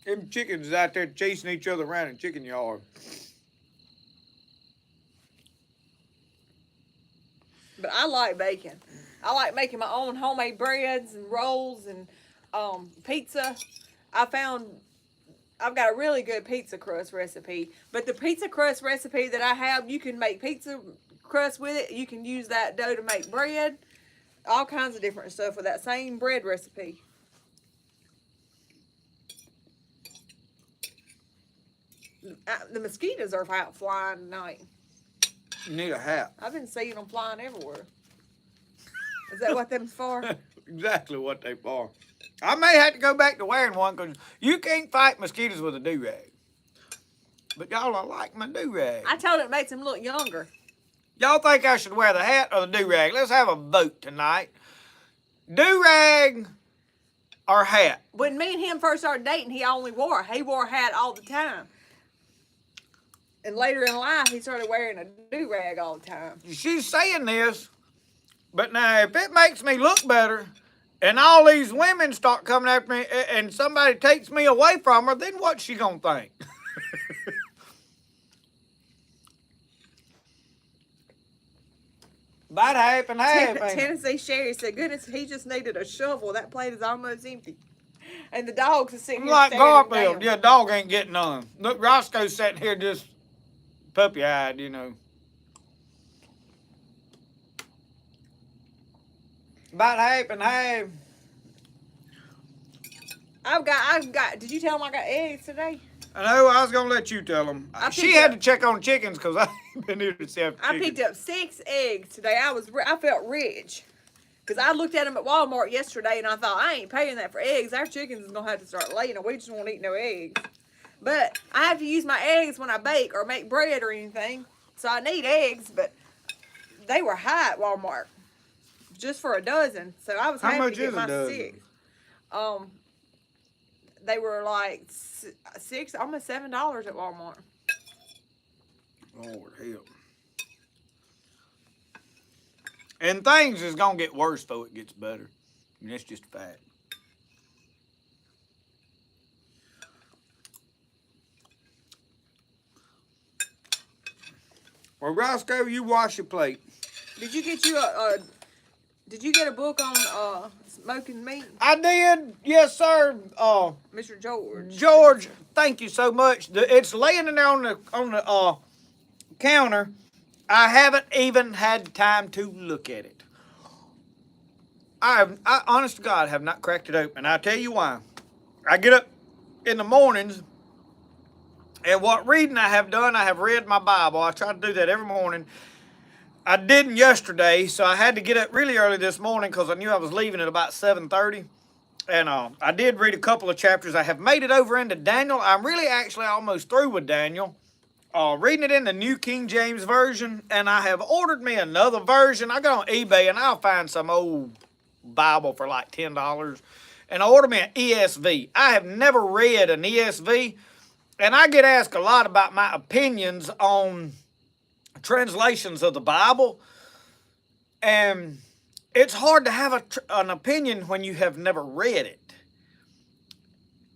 Them chickens is out there chasing each other around in chicken yard. But I like baking. I like making my own homemade breads and rolls and pizza. I've got a really good pizza crust recipe. But the pizza crust recipe that I have, you can make pizza crust with it. You can use that dough to make bread. All kinds of different stuff with that same bread recipe. The mosquitoes are out flying tonight. You need a hat. I've been seeing them flying everywhere. Is that what them's for? Exactly what they for. I may have to go back to wearing one because you can't fight mosquitoes with a do-rag. But y'all, I like my do-rag. I told it makes them look younger. Y'all think I should wear the hat or the do-rag? Let's have a vote tonight. Do-rag or hat? When me and him first started dating, he wore a hat all the time. And later in life, he started wearing a do-rag all the time. She's saying this, but now if it makes me look better and all these women start coming after me and somebody takes me away from her, then what's she going to think? About half and half. Tennessee Sherry said, goodness, he just needed a shovel. That plate is almost empty. And the dogs are sitting here like staring Garfield. down. Yeah, dog ain't getting none. Look, Roscoe's sitting here just puppy-eyed, you know. About half and half. I've got, did you tell him I got eggs today? I know, I was going to let you tell them. She had to check on chickens because I ain't been here to see if I picked up 6 eggs today. I felt rich. Because I looked at them at Walmart yesterday and I thought, I ain't paying that for eggs. Our chickens is going to have to start laying and we just won't eat no eggs. But I have to use my eggs when I bake or make bread or anything. So I need eggs, but they were high at Walmart. Just for a dozen. So I was happy to get my 6. They were like $6, almost $7 at Walmart. Lord help. And things is going to get worse before it gets better. And that's just a fact. Well, Roscoe, you wash your plate. Did you get you did you get a book on smoking meat? I did, yes, sir. Mr. George. George, thank you so much. It's laying in there on the counter. I haven't even had time to look at it. I honest to God, have not cracked it open. I'll tell you why. I get up in the mornings, and what reading I have done, I have read my Bible. I try to do that every morning. I didn't yesterday, so I had to get up really early this morning because I knew I was leaving at about 7:30. And I did read a couple of chapters. I have made it over into Daniel. I'm really actually almost through with Daniel. Reading it in the New King James Version, and I have ordered me another version. I go on eBay, and I'll find some old Bible for like $10, and I ordered me an ESV. I have never read an ESV, and I get asked a lot about my opinions on translations of the Bible, and it's hard to have an opinion when you have never read it.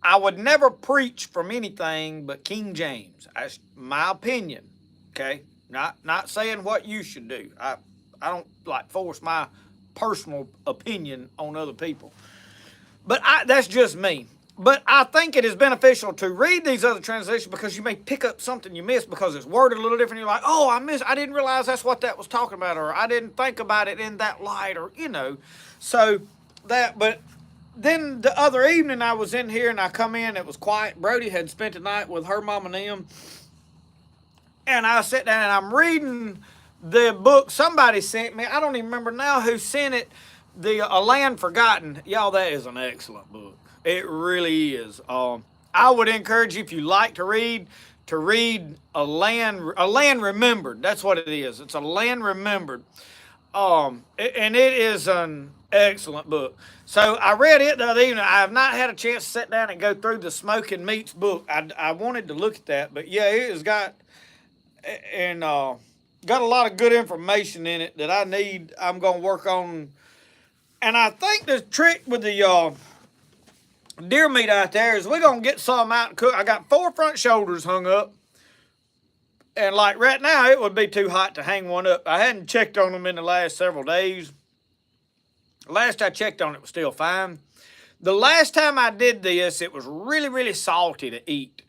I would never preach from anything but King James. That's my opinion, okay? Not saying what you should do. I don't like force my personal opinion on other people. But that's just me. But I think it is beneficial to read these other translations because you may pick up something you missed because it's worded a little different. You're like, oh, I didn't realize that's what that was talking about, or I didn't think about it in that light, or, So but then the other evening I was in here and I come in, it was quiet. Brody had spent the night with her mom and them. And I sat down and I'm reading the book somebody sent me. I don't even remember now who sent it. A Land Forgotten. Y'all, that is an excellent book. It really is. I would encourage you, if you like to read A Land Remembered. That's what it is. It's A Land Remembered. And it is an excellent book. So I read it the other evening. I have not had a chance to sit down and go through the Smoking Meats book. I wanted to look at that, but yeah, it has got a lot of good information in it that I need. I'm gonna work on, and I think the trick with the deer meat out there is we're gonna get some out and cook. I got 4 front shoulders hung up. And like right now, it would be too hot to hang one up. I hadn't checked on them in the last several days. Last I checked on it was still fine. The last time I did this, it was really, really salty to eat.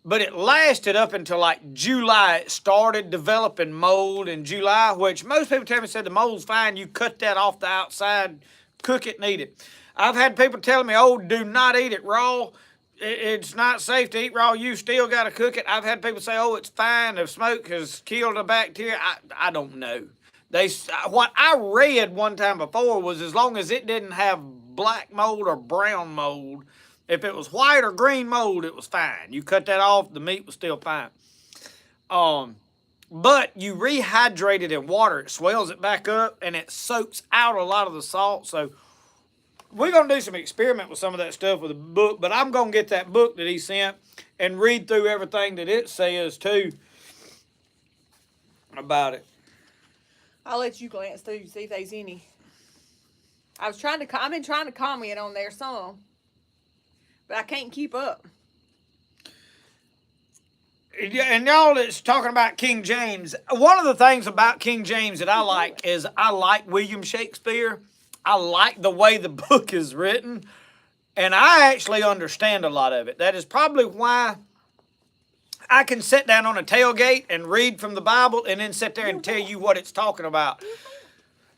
But it lasted up until like July. It started developing mold in July, which most people tell me said the mold's fine. You cut that off the outside, cook it and eat it. I've had people telling me, oh, do not eat it raw. It's not safe to eat raw. You still got to cook it. I've had people say, oh, it's fine. The smoke has killed the bacteria. I don't know. What I read one time before was as long as it didn't have black mold or brown mold, if it was white or green mold, it was fine. You cut that off, the meat was still fine. But you rehydrate it in water. It swells it back up, and it soaks out a lot of the salt. So we're going to do some experiment with some of that stuff with the book, but I'm going to get that book that he sent and read through everything that it says, too, about it. I'll let you glance through, see if there's any. I've been trying to comment on there some, but I can't keep up. Yeah, and y'all that's talking about King James, one of the things about King James that I like is I like William Shakespeare. I like the way the book is written, and I actually understand a lot of it. That is probably why I can sit down on a tailgate and read from the Bible and then sit there and tell you what it's talking about.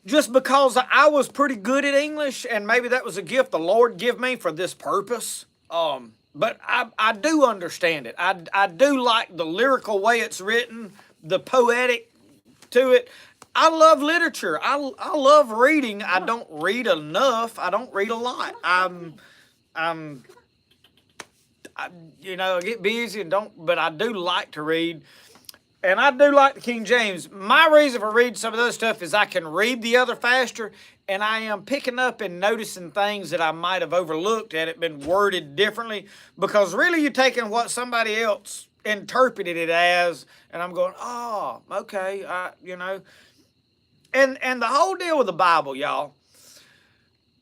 Just because I was pretty good at English, and maybe that was a gift the Lord gave me for this purpose. But I do understand it. I do like the lyrical way it's written, the poetic to it. I love literature. I love reading. I don't read enough. I don't read a lot. I get busy and but I do like to read. And I do like the King James. My reason for reading some of the other stuff is I can read the other faster, and I am picking up and noticing things that I might have overlooked had it been worded differently, because really you're taking what somebody else interpreted it as, and I'm going, oh, okay, And the whole deal with the Bible, y'all,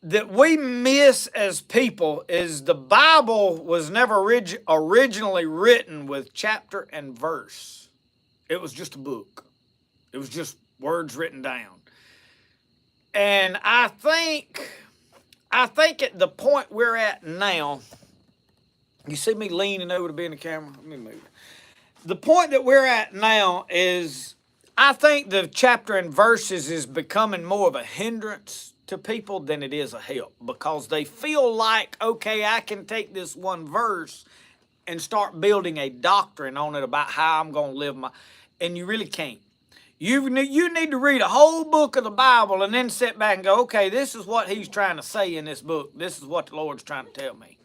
that we miss as people is the Bible was never originally written with chapter and verse. It was just a book. It was just words written down. And I think at the point we're at now, you see me leaning over to be in the camera? Let me move. The point that we're at now is I think the chapter and verses is becoming more of a hindrance to people than it is a help, because they feel like, okay, I can take this one verse and start building a doctrine on it about how I'm going to live my, and you really can't. You need to read a whole book of the Bible and then sit back and go, okay, this is what he's trying to say in this book. This is what the Lord's trying to tell me.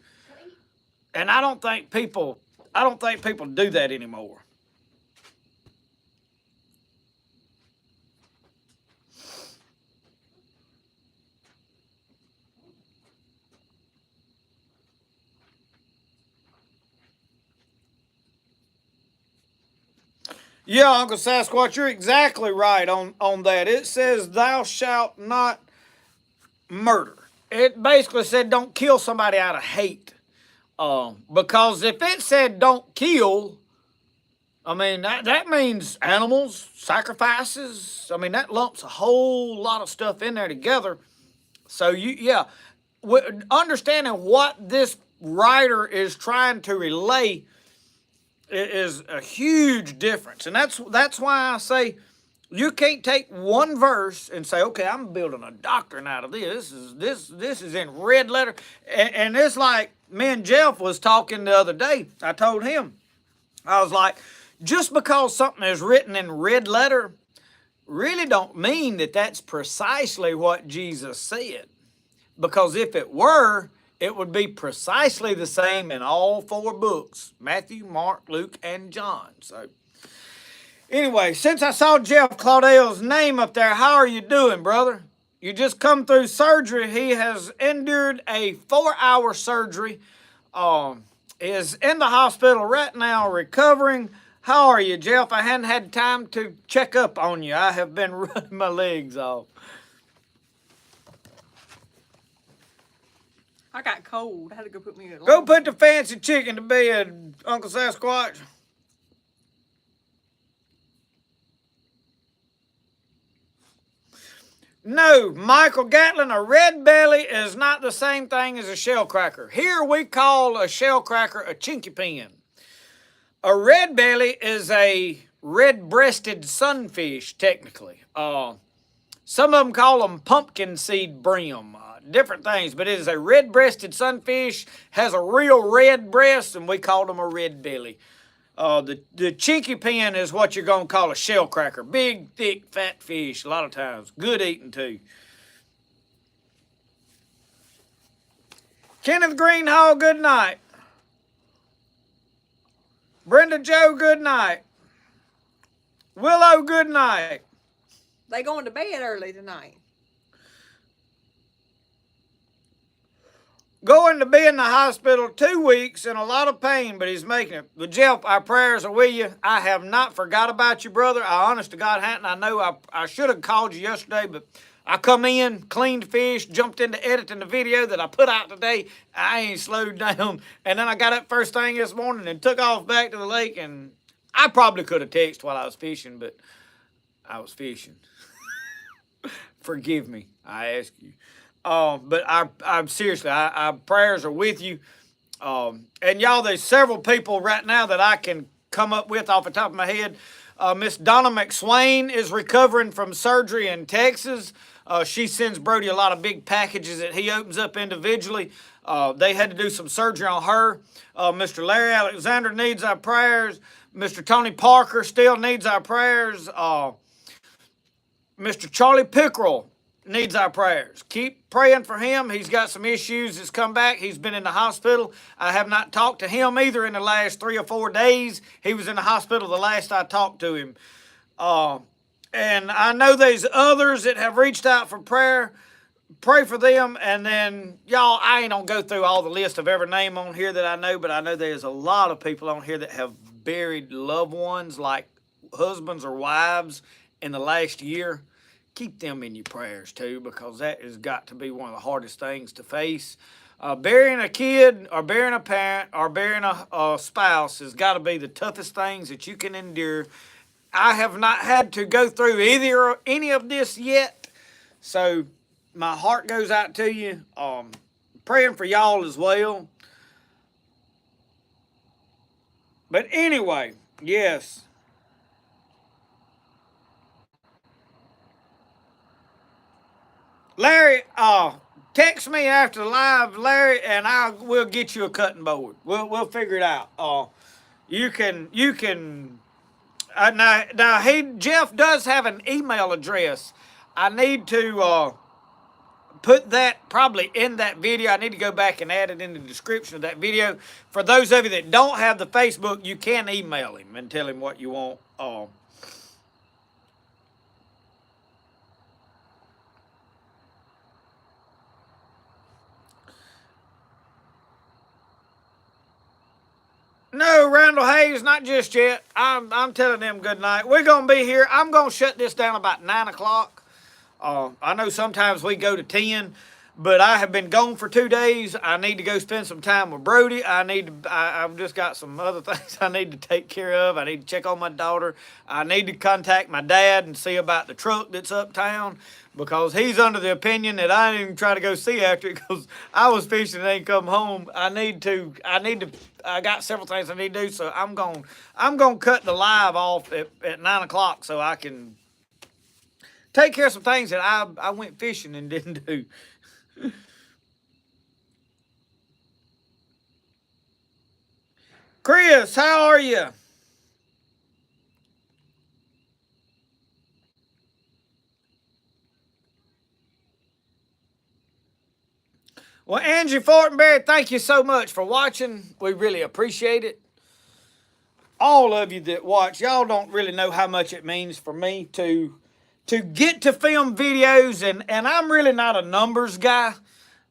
And I don't think people do that anymore. Yeah, Uncle Sasquatch, you're exactly right on that. It says, thou shalt not murder. It basically said don't kill somebody out of hate. Because if it said don't kill, I mean, that means animals, sacrifices. I mean, that lumps a whole lot of stuff in there together. So, understanding what this writer is trying to relay is a huge difference. And that's why I say you can't take one verse and say, okay, I'm building a doctrine out of this. This is in red letter. And it's like me and Jeff was talking the other day. I told him, I was like, just because something is written in red letter really don't mean that that's precisely what Jesus said. Because if it were, it would be precisely the same in all four books, Matthew, Mark, Luke, and John. So anyway, since I saw Jeff Claudel's name up there, how are you doing, brother? You just come through surgery. He has endured a 4-hour surgery. Is in the hospital right now recovering. How are you, Jeff? I hadn't had time to check up on you. I have been running my legs off. I got cold. I had to go put me in a Go put the fancy chicken to bed, Uncle Sasquatch. No, Michael Gatlin, a red belly is not the same thing as a shell cracker. Here we call a shell cracker a chinky pin. A red belly is a red-breasted sunfish, technically. Some of them call them pumpkin seed brim. Different things, but it is a red-breasted sunfish, has a real red breast, and we call them a red belly. The chinky pin is what you're going to call a shell cracker. Big, thick, fat fish, a lot of times. Good eating, too. Kenneth Greenhall, good night. Brenda Joe, good night. Willow, good night. They going to bed early tonight. Going to be in the hospital 2 weeks in a lot of pain, but he's making it. But Jeff, our prayers are with you. I have not forgot about you, brother. I honest to God hadn't. I know I should have called you yesterday, but I come in, cleaned fish, jumped into editing the video that I put out today. I ain't slowed down. And then I got up first thing this morning and took off back to the lake. And I probably could have texted while I was fishing, but I was fishing. Forgive me, I ask you. But I'm seriously, our prayers are with you. And y'all, there's several people right now that I can come up with off the top of my head. Miss Donna McSwain is recovering from surgery in Texas. She sends Brody a lot of big packages that he opens up individually. They had to do some surgery on her. Mr. Larry Alexander needs our prayers. Mr. Tony Parker still needs our prayers. Mr. Charlie Pickerel needs our prayers. Keep praying for him. He's got some issues that's come back. He's been in the hospital. I have not talked to him either in the last 3 or 4 days. He was in the hospital the last I talked to him. And I know there's others that have reached out for prayer. Pray for them. And then, y'all, I ain't going to go through all the list of every name on here that I know, but I know there's a lot of people on here that have buried loved ones, like husbands or wives, in the last year. keep them in your prayers too, because that has got to be one of the hardest things to face. Burying a kid or burying a parent or burying a spouse has got to be the toughest things that you can endure. I have not had to go through either or any of this yet, so my heart goes out to you. Praying for y'all as well. But anyway, yes. Larry, text me after the live, Larry, and we'll get you a cutting board. We'll figure it out. You can. Now Jeff does have an email address. I need to put that probably in that video. I need to go back and add it in the description of that video. For those of you that don't have the Facebook, you can email him and tell him what you want. No, Randall Hayes, not just yet. I'm telling them good night. We're gonna be here. I'm gonna shut this down about 9 o'clock. I know sometimes we go to 10, but I have been gone for 2 days. I need to go spend some time with Brody. I've just got some other things I need to take care of. I need to check on my daughter. I need to contact my dad and see about the truck that's uptown, because he's under the opinion that I didn't even try to go see after it because I was fishing and ain't come home. I got several things I need to do, so I'm gonna cut the live off at 9 o'clock so I can take care of some things that I went fishing and didn't do. Chris, how are you? Well, Angie Fortenberry, thank you so much for watching. We really appreciate it. All of you that watch, y'all don't really know how much it means for me to get to film videos, and I'm really not a numbers guy.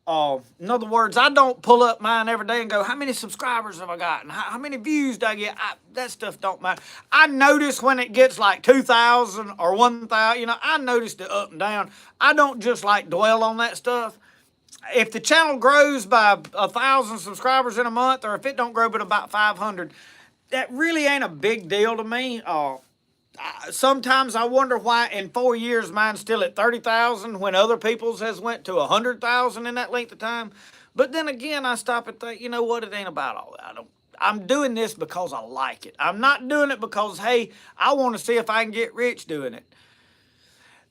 In other words, I don't pull up mine every day and go, how many subscribers have I got? And how many views do I get? That stuff don't matter. I notice when it gets like 2,000 or 1,000, I notice the up and down. I don't just like dwell on that stuff. If the channel grows by 1,000 subscribers in a month, or if it don't grow but about 500, that really ain't a big deal to me. Sometimes I wonder why in 4 years mine's still at 30,000 when other people's has went to 100,000 in that length of time. But then again, I stop and think, you know what? It ain't about all that. I'm doing this because I like it. I'm not doing it because, hey, I want to see if I can get rich doing it.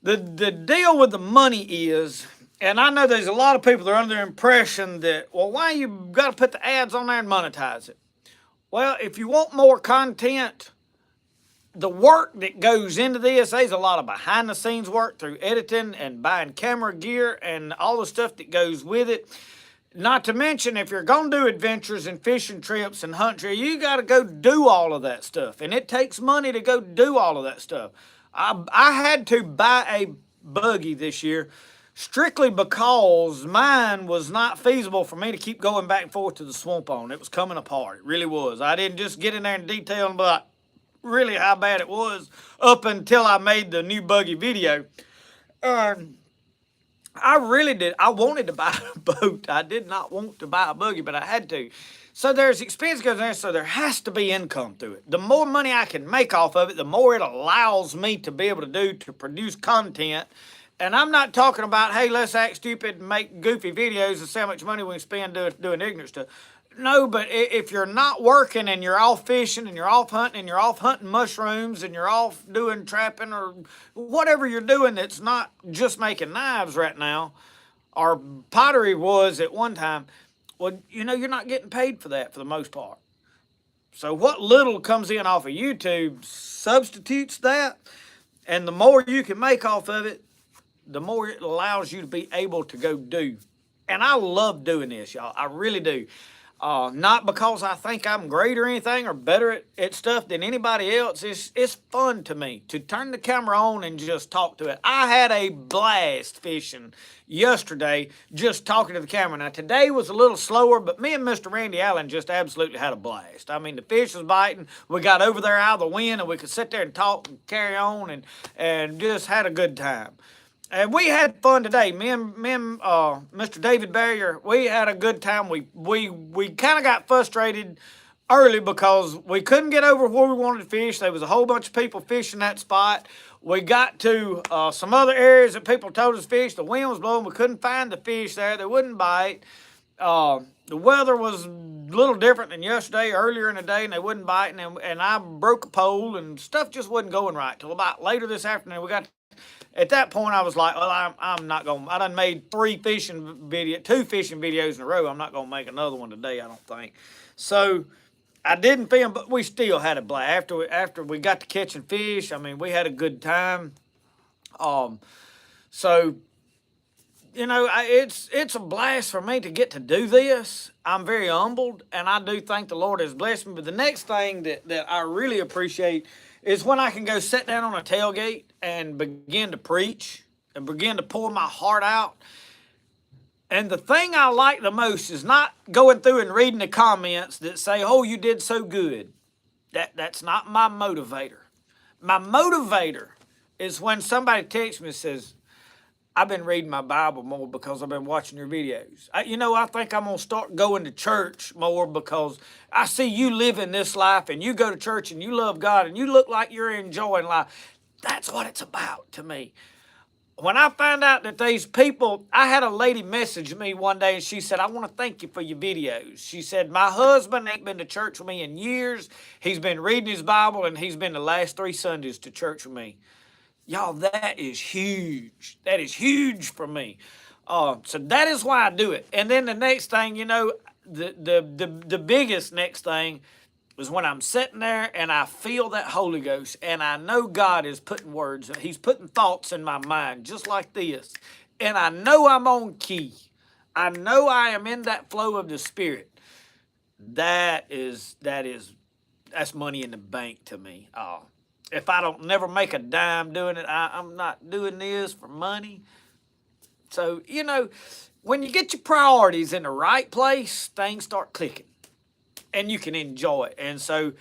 The deal with the money is, and I know there's a lot of people that are under the impression that, well, why you got to put the ads on there and monetize it? Well, if you want more content, the work that goes into this, there's a lot of behind the scenes work through editing and buying camera gear and all the stuff that goes with it. Not to mention, if you're going to do adventures and fishing trips and hunt trips, you got to go do all of that stuff. And it takes money to go do all of that stuff. I had to buy a buggy this year strictly because mine was not feasible for me to keep going back and forth to the swamp on. It was coming apart. It really was. I didn't just get in there in detail and be like, really how bad it was up until I made the new buggy video. I really did. I wanted to buy a boat. I did not want to buy a buggy, but I had to. So there's expense goes there, so there has to be income through it. The more money I can make off of it, the more it allows me to be able to produce content. And I'm not talking about, hey, let's act stupid and make goofy videos and see how much money we can spend doing ignorant stuff. No, but if you're not working and you're off fishing and you're off hunting and you're off hunting mushrooms and you're off doing trapping or whatever you're doing that's not just making knives right now, or pottery was at one time, well, you're not getting paid for that for the most part. So what little comes in off of YouTube substitutes that, and the more you can make off of it, the more it allows you to be able to go do. And I love doing this, y'all. I really do. Not because I think I'm great or anything or better at stuff than anybody else. It's fun to me to turn the camera on and just talk to it. I had a blast fishing yesterday just talking to the camera. Now, today was a little slower, but me and Mr. Randy Allen just absolutely had a blast. I mean, the fish was biting. We got over there out of the wind, and we could sit there and talk and carry on and just had a good time. And we had fun today. Me and Mr. David Barrier, we had a good time. We kind of got frustrated early because we couldn't get over where we wanted to fish. There was a whole bunch of people fishing that spot. We got to some other areas that people told us to fish. The wind was blowing. We couldn't find the fish there. They wouldn't bite. The weather was a little different than yesterday, earlier in the day, and they wouldn't bite. And I broke a pole, and stuff just wasn't going right. Till about later this afternoon, we got. At that point, I was like, well, I'm not going to, I done made two fishing videos in a row. I'm not going to make another one today, I don't think. So I didn't film, but we still had a blast. After we got to catching fish, I mean, we had a good time. So, you know, it's a blast for me to get to do this. I'm very humbled, and I do think the Lord has blessed me. But the next thing that I really appreciate is when I can go sit down on a tailgate and begin to preach and begin to pour my heart out. And the thing I like the most is not going through and reading the comments that say, oh, you did so good. That's not my motivator. My motivator is when somebody texts me and says, I've been reading my Bible more because I've been watching your videos. I think I'm going to start going to church more because I see you living this life and you go to church and you love God and you look like you're enjoying life. That's what it's about to me. When I found out that these people, I had a lady message me one day and she said, I want to thank you for your videos. She said, my husband ain't been to church with me in years. He's been reading his Bible and he's been the last 3 Sundays to church with me. Y'all, that is huge. That is huge for me. So that is why I do it. And then the next thing, you know, the biggest next thing is when I'm sitting there and I feel that Holy Ghost and I know God is putting words, he's putting thoughts in my mind just like this. And I know I'm on key. I know I am in that flow of the Spirit. That's money in the bank to me. If I don't never make a dime doing it, I'm not doing this for money. So, you know, when you get your priorities in the right place, things start clicking and you can enjoy it. And so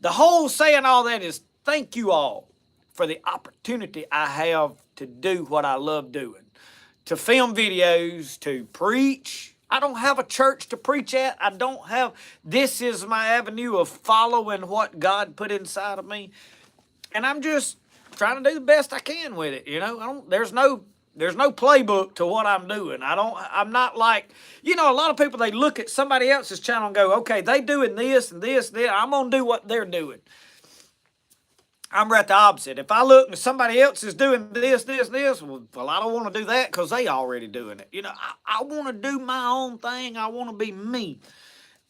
the whole saying all that is thank you all for the opportunity I have to do what I love doing, to film videos, to preach. I don't have a church to preach at. This is my avenue of following what God put inside of me. And I'm just trying to do the best I can with it, you know. There's no playbook to what I'm doing. I'm not like, you know, a lot of people, they look at somebody else's channel and go, okay, they doing this and this, this. I'm going to do what they're doing. I'm right the opposite. If I look and somebody else is doing this, well, I don't want to do that because they already doing it. You know, I want to do my own thing. I want to be me.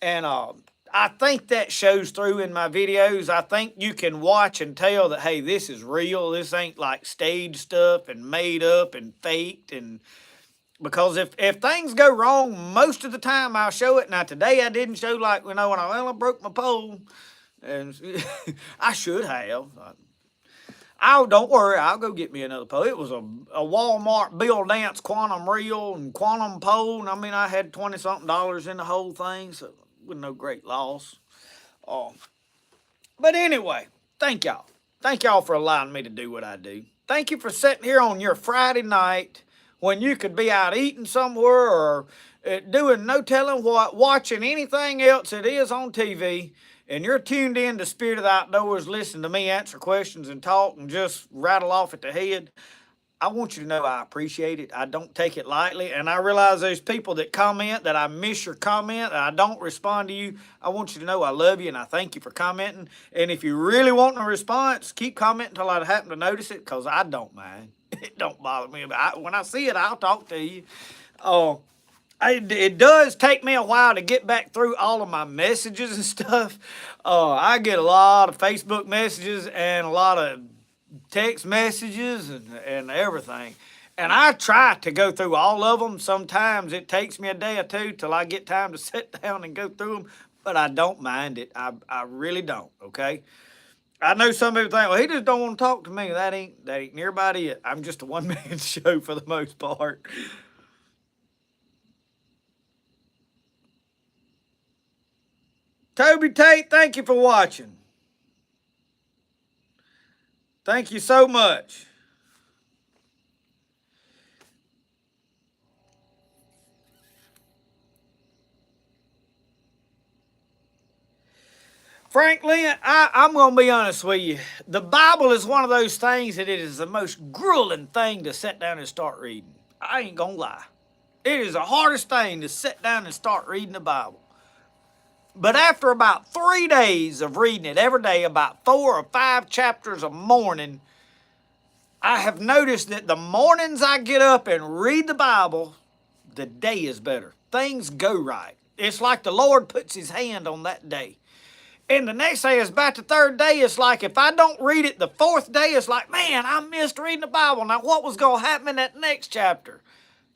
And I think that shows through in my videos. I think you can watch and tell that, hey, this is real. This ain't like stage stuff and made up and faked. And because if things go wrong, most of the time I'll show it. Now, today I didn't show, like, you know, when I broke my pole. And I should have. Don't worry, I'll go get me another pole. It was a Walmart Bill Dance quantum reel and quantum pole. And I mean, I had $20-something in the whole thing, so with no great loss. But anyway, thank y'all. Thank y'all for allowing me to do what I do. Thank you for sitting here on your Friday night when you could be out eating somewhere or doing no telling what, watching anything else that is on TV, and you're tuned in to Spirit of the Outdoors, listening to me answer questions and talk and just rattle off at the head. I want you to know I appreciate it. I don't take it lightly. And I realize there's people that comment that I miss your comment and I don't respond to you. I want you to know I love you and I thank you for commenting. And if you really want a response, keep commenting until I happen to notice it, because I don't mind. It don't bother me. But when I see it, I'll talk to you. It does take me a while to get back through all of my messages and stuff. I get a lot of Facebook messages and a lot of text messages and everything. And I try to go through all of them. Sometimes it takes me a day or two till I get time to sit down and go through them, but I don't mind it. I really don't, okay? I know some people think, well, he just don't want to talk to me. That ain't nearby it. I'm just a one-man show for the most part. Toby Tate, thank you for watching. Thank you so much. Frankly, I'm going to be honest with you. The Bible is one of those things that it is the most grueling thing to sit down and start reading. I ain't going to lie. It is the hardest thing to sit down and start reading the Bible. But after about 3 days of reading it every day, about 4 or 5 chapters a morning, I have noticed that the mornings I get up and read the Bible, the day is better. Things go right. It's like the Lord puts his hand on that day. And the next day is about the 3rd day. It's like if I don't read it the 4th day, it's like, man, I missed reading the Bible. Now, what was going to happen in that next chapter?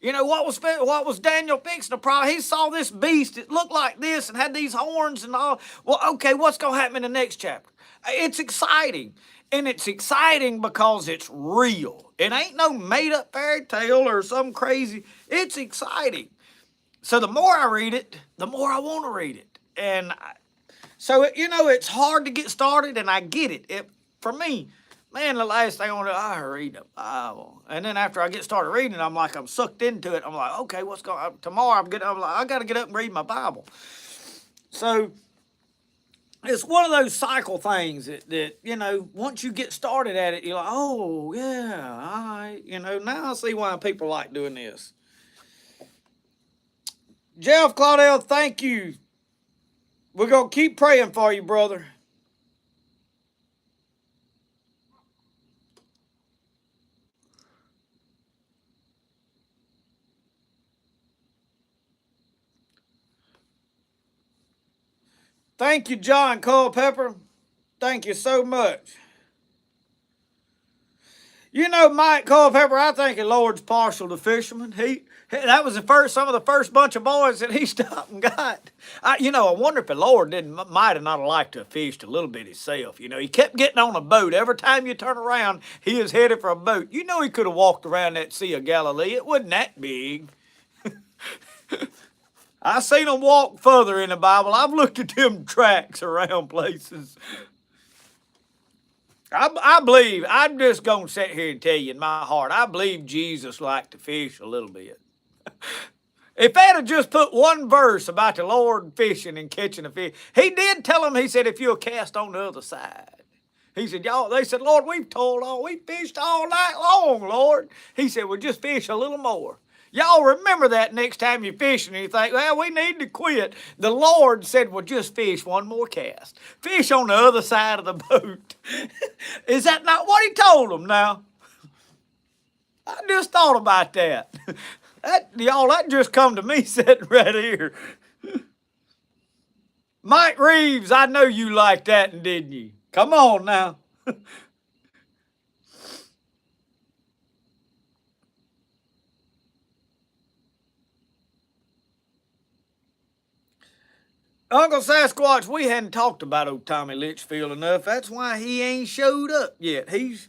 You know, what was Daniel fixing the problem? He saw this beast. It looked like this and had these horns and all. Well, okay, what's going to happen in the next chapter? It's exciting. And it's exciting because it's real. It ain't no made-up fairy tale or some crazy. It's exciting. So the more I read it, the more I want to read it. And so, you know, it's hard to get started, and I get it. For me, man, the last thing I want to do, I read the Bible. And then after I get started reading, I'm like, I'm sucked into it. I'm like, okay, what's going on? Tomorrow I'm like, I got to get up and read my Bible. So it's one of those cycle things that, you know, once you get started at it, you're like, oh, yeah, all right. You know, now I see why people like doing this. Jeff Claudel, thank you. We're going to keep praying for you, brother. Thank you, John Culpepper. Thank you so much. You know, Mike Culpepper, I think the Lord's partial to fishermen. That was some of the first bunch of boys that he stopped and got. I wonder if the Lord might have not liked to have fished a little bit himself. You know, he kept getting on a boat. Every time you turn around, he is headed for a boat. You know, he could have walked around that Sea of Galilee. It wasn't that big. I seen him walk further in the Bible. I've looked at them tracks around places. I believe, I'm just going to sit here and tell you in my heart, I believe Jesus liked to fish a little bit. If they'd have just put one verse about the Lord fishing and catching a fish, he did tell them, he said, if you'll cast on the other side. He said, they said, Lord, we fished all night long, Lord. He said, well, just fish a little more. Y'all remember that next time you're fishing and you think, well, we need to quit. The Lord said, well, just fish one more cast. Fish on the other side of the boat. Is that not what he told them now? I just thought about that. That just come to me sitting right here. Mike Reeves, I know you liked that, didn't you? Come on now. Uncle Sasquatch, we hadn't talked about old Tommy Litchfield enough. That's why he ain't showed up yet. He's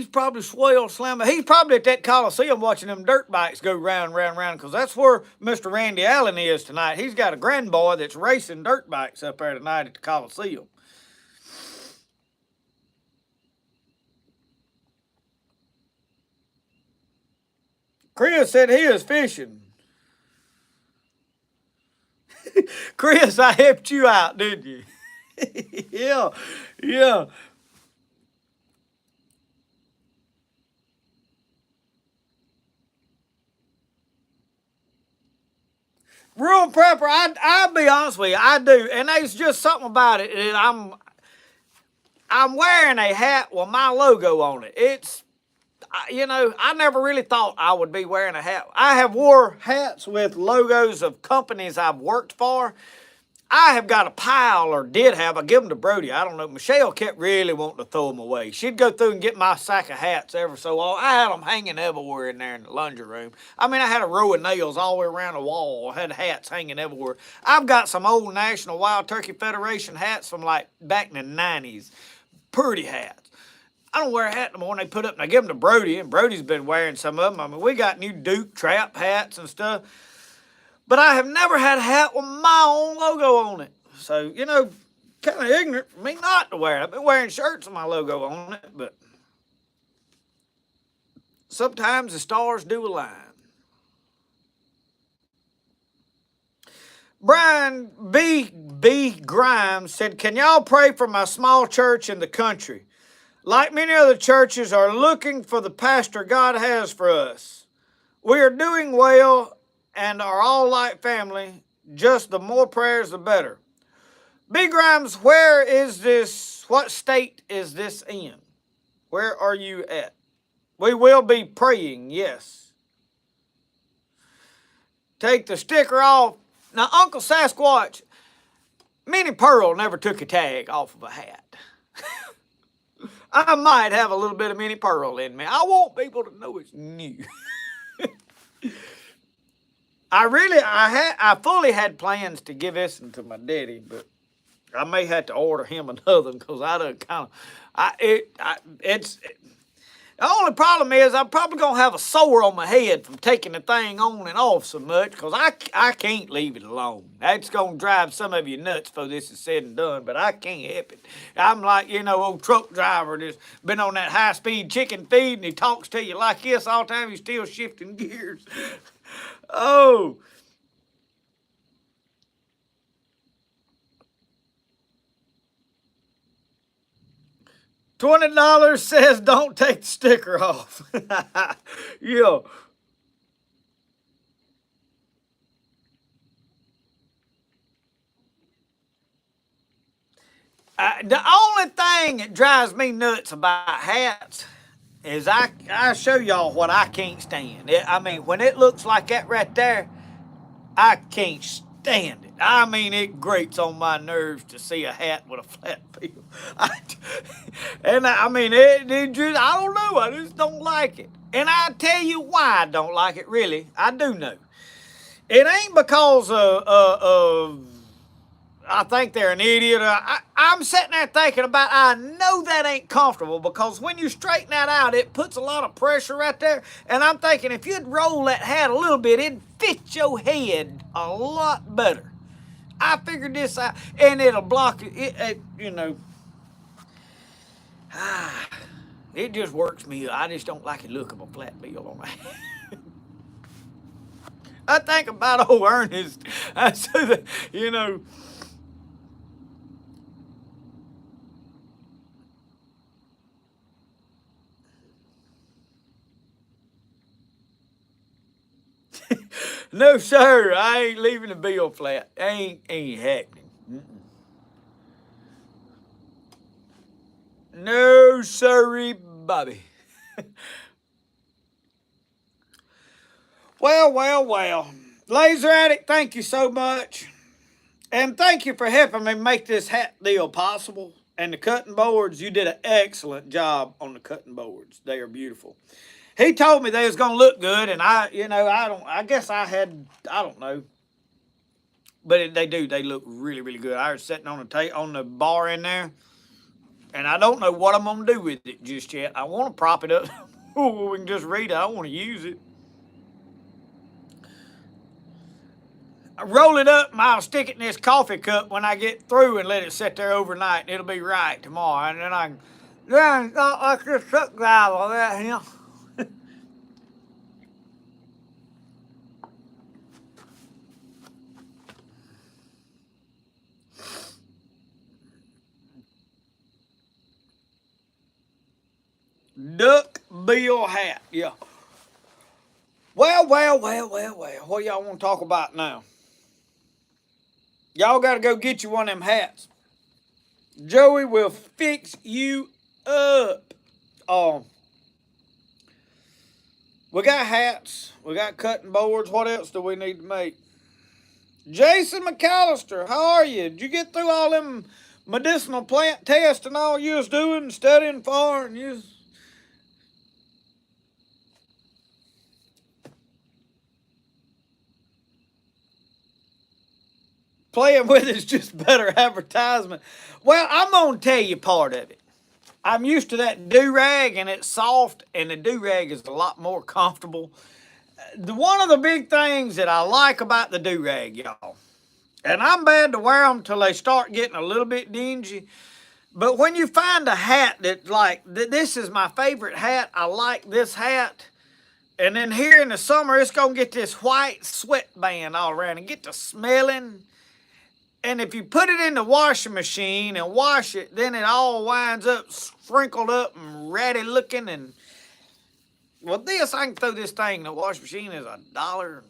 probably swell slamming. He's probably at that Coliseum watching them dirt bikes go round, because that's where Mr. Randy Allen is tonight. He's got a grandboy that's racing dirt bikes up there tonight at the Coliseum. Chris said he is fishing. Chris, I helped you out, didn't you? Yeah. Real prepper, I'll be honest with you, I do. And there's just something about it. I'm wearing a hat with my logo on it. I never really thought I would be wearing a hat. I have wore hats with logos of companies I've worked for. I have got a pile, or did have. I give them to Brody. I don't know. Michelle kept really wanting to throw them away. She'd go through and get my sack of hats ever so often. I had them hanging everywhere in there in the laundry room. I mean, I had a row of nails all the way around the wall. I had hats hanging everywhere. I've got some old National Wild Turkey Federation hats from like back in the 90s. Pretty hats. I don't wear a hat no more, and they put up, and I give them to Brody, and Brody's been wearing some of them. I mean, we got new Duke trap hats and stuff, but I have never had a hat with my own logo on it. So, kind of ignorant for me not to wear it. I've been wearing shirts with my logo on it, but sometimes the stars do align. Brian B. Grimes said, can y'all pray for my small church in the country? Like many other churches are looking for the pastor God has for us. We are doing well and are all like family. Just the more prayers, the better. B. Grimes, where is this? What state is this in? Where are you at? We will be praying, yes. Take the sticker off. Now, Uncle Sasquatch, Minnie Pearl never took a tag off of a hat. I might have a little bit of Minnie Pearl in me. I want people to know it's new. I fully had plans to give this one to my daddy, but I may have to order him another one because I done kind of, the only problem is I'm probably going to have a sore on my head from taking the thing on and off so much because I can't leave it alone. That's going to drive some of you nuts before this is said and done, but I can't help it. I'm like, old truck driver that's been on that high-speed chicken feed and he talks to you like this all the time. He's still shifting gears. Oh. $20 says don't take the sticker off. Yeah. The only thing that drives me nuts about hats is I show y'all what I can't stand. When it looks like that right there, I can't stand it. It grates on my nerves to see a hat with a flat bill. I don't know. I just don't like it. And I'll tell you why I don't like it, really. I do know. It ain't because of I think they're an idiot. I'm sitting there thinking about, I know that ain't comfortable because when you straighten that out, it puts a lot of pressure right there. And I'm thinking if you'd roll that hat a little bit, it'd fit your head a lot better. I figured this out, and it'll block it. It just works me. I just don't like the look of a flat bill on my head. I think about old Ernest. I say that, No, sir, I ain't leaving the bill flat. Ain't happening. No, sorry, Bobby. Well. Laser Addict, thank you so much. And thank you for helping me make this hat deal possible. And the cutting boards, you did an excellent job on the cutting boards. They are beautiful. He told me they was going to look good, and I don't know. But they do. They look really, really good. I was sitting on the bar in there, and I don't know what I'm going to do with it just yet. I want to prop it up. We can just read it. I want to use it. I roll it up, and I'll stick it in this coffee cup when I get through and let it sit there overnight, and it'll be right tomorrow. And then I like this truck driver there, Duck bill hat, yeah. Well. What y'all want to talk about now? Y'all got to go get you one of them hats. Joey will fix you up. We got hats. We got cutting boards. What else do we need to make? Jason McAllister, how are you? Did you get through all them medicinal plant tests and all you was doing, studying for, and you was... Playing with it's just better advertisement. Well, I'm going to tell you part of it. I'm used to that do-rag, and it's soft, and the do-rag is a lot more comfortable. One of the big things that I like about the do-rag, y'all, and I'm bad to wear them till they start getting a little bit dingy, but when you find a hat that, like, this is my favorite hat, I like this hat, And then here in the summer, it's going to get this white sweat band all around and get to smelling. And if you put it in the washing machine and wash it, then it all winds up sprinkled up and ratty looking. And well, this, I can throw this thing in the washing machine as $1 and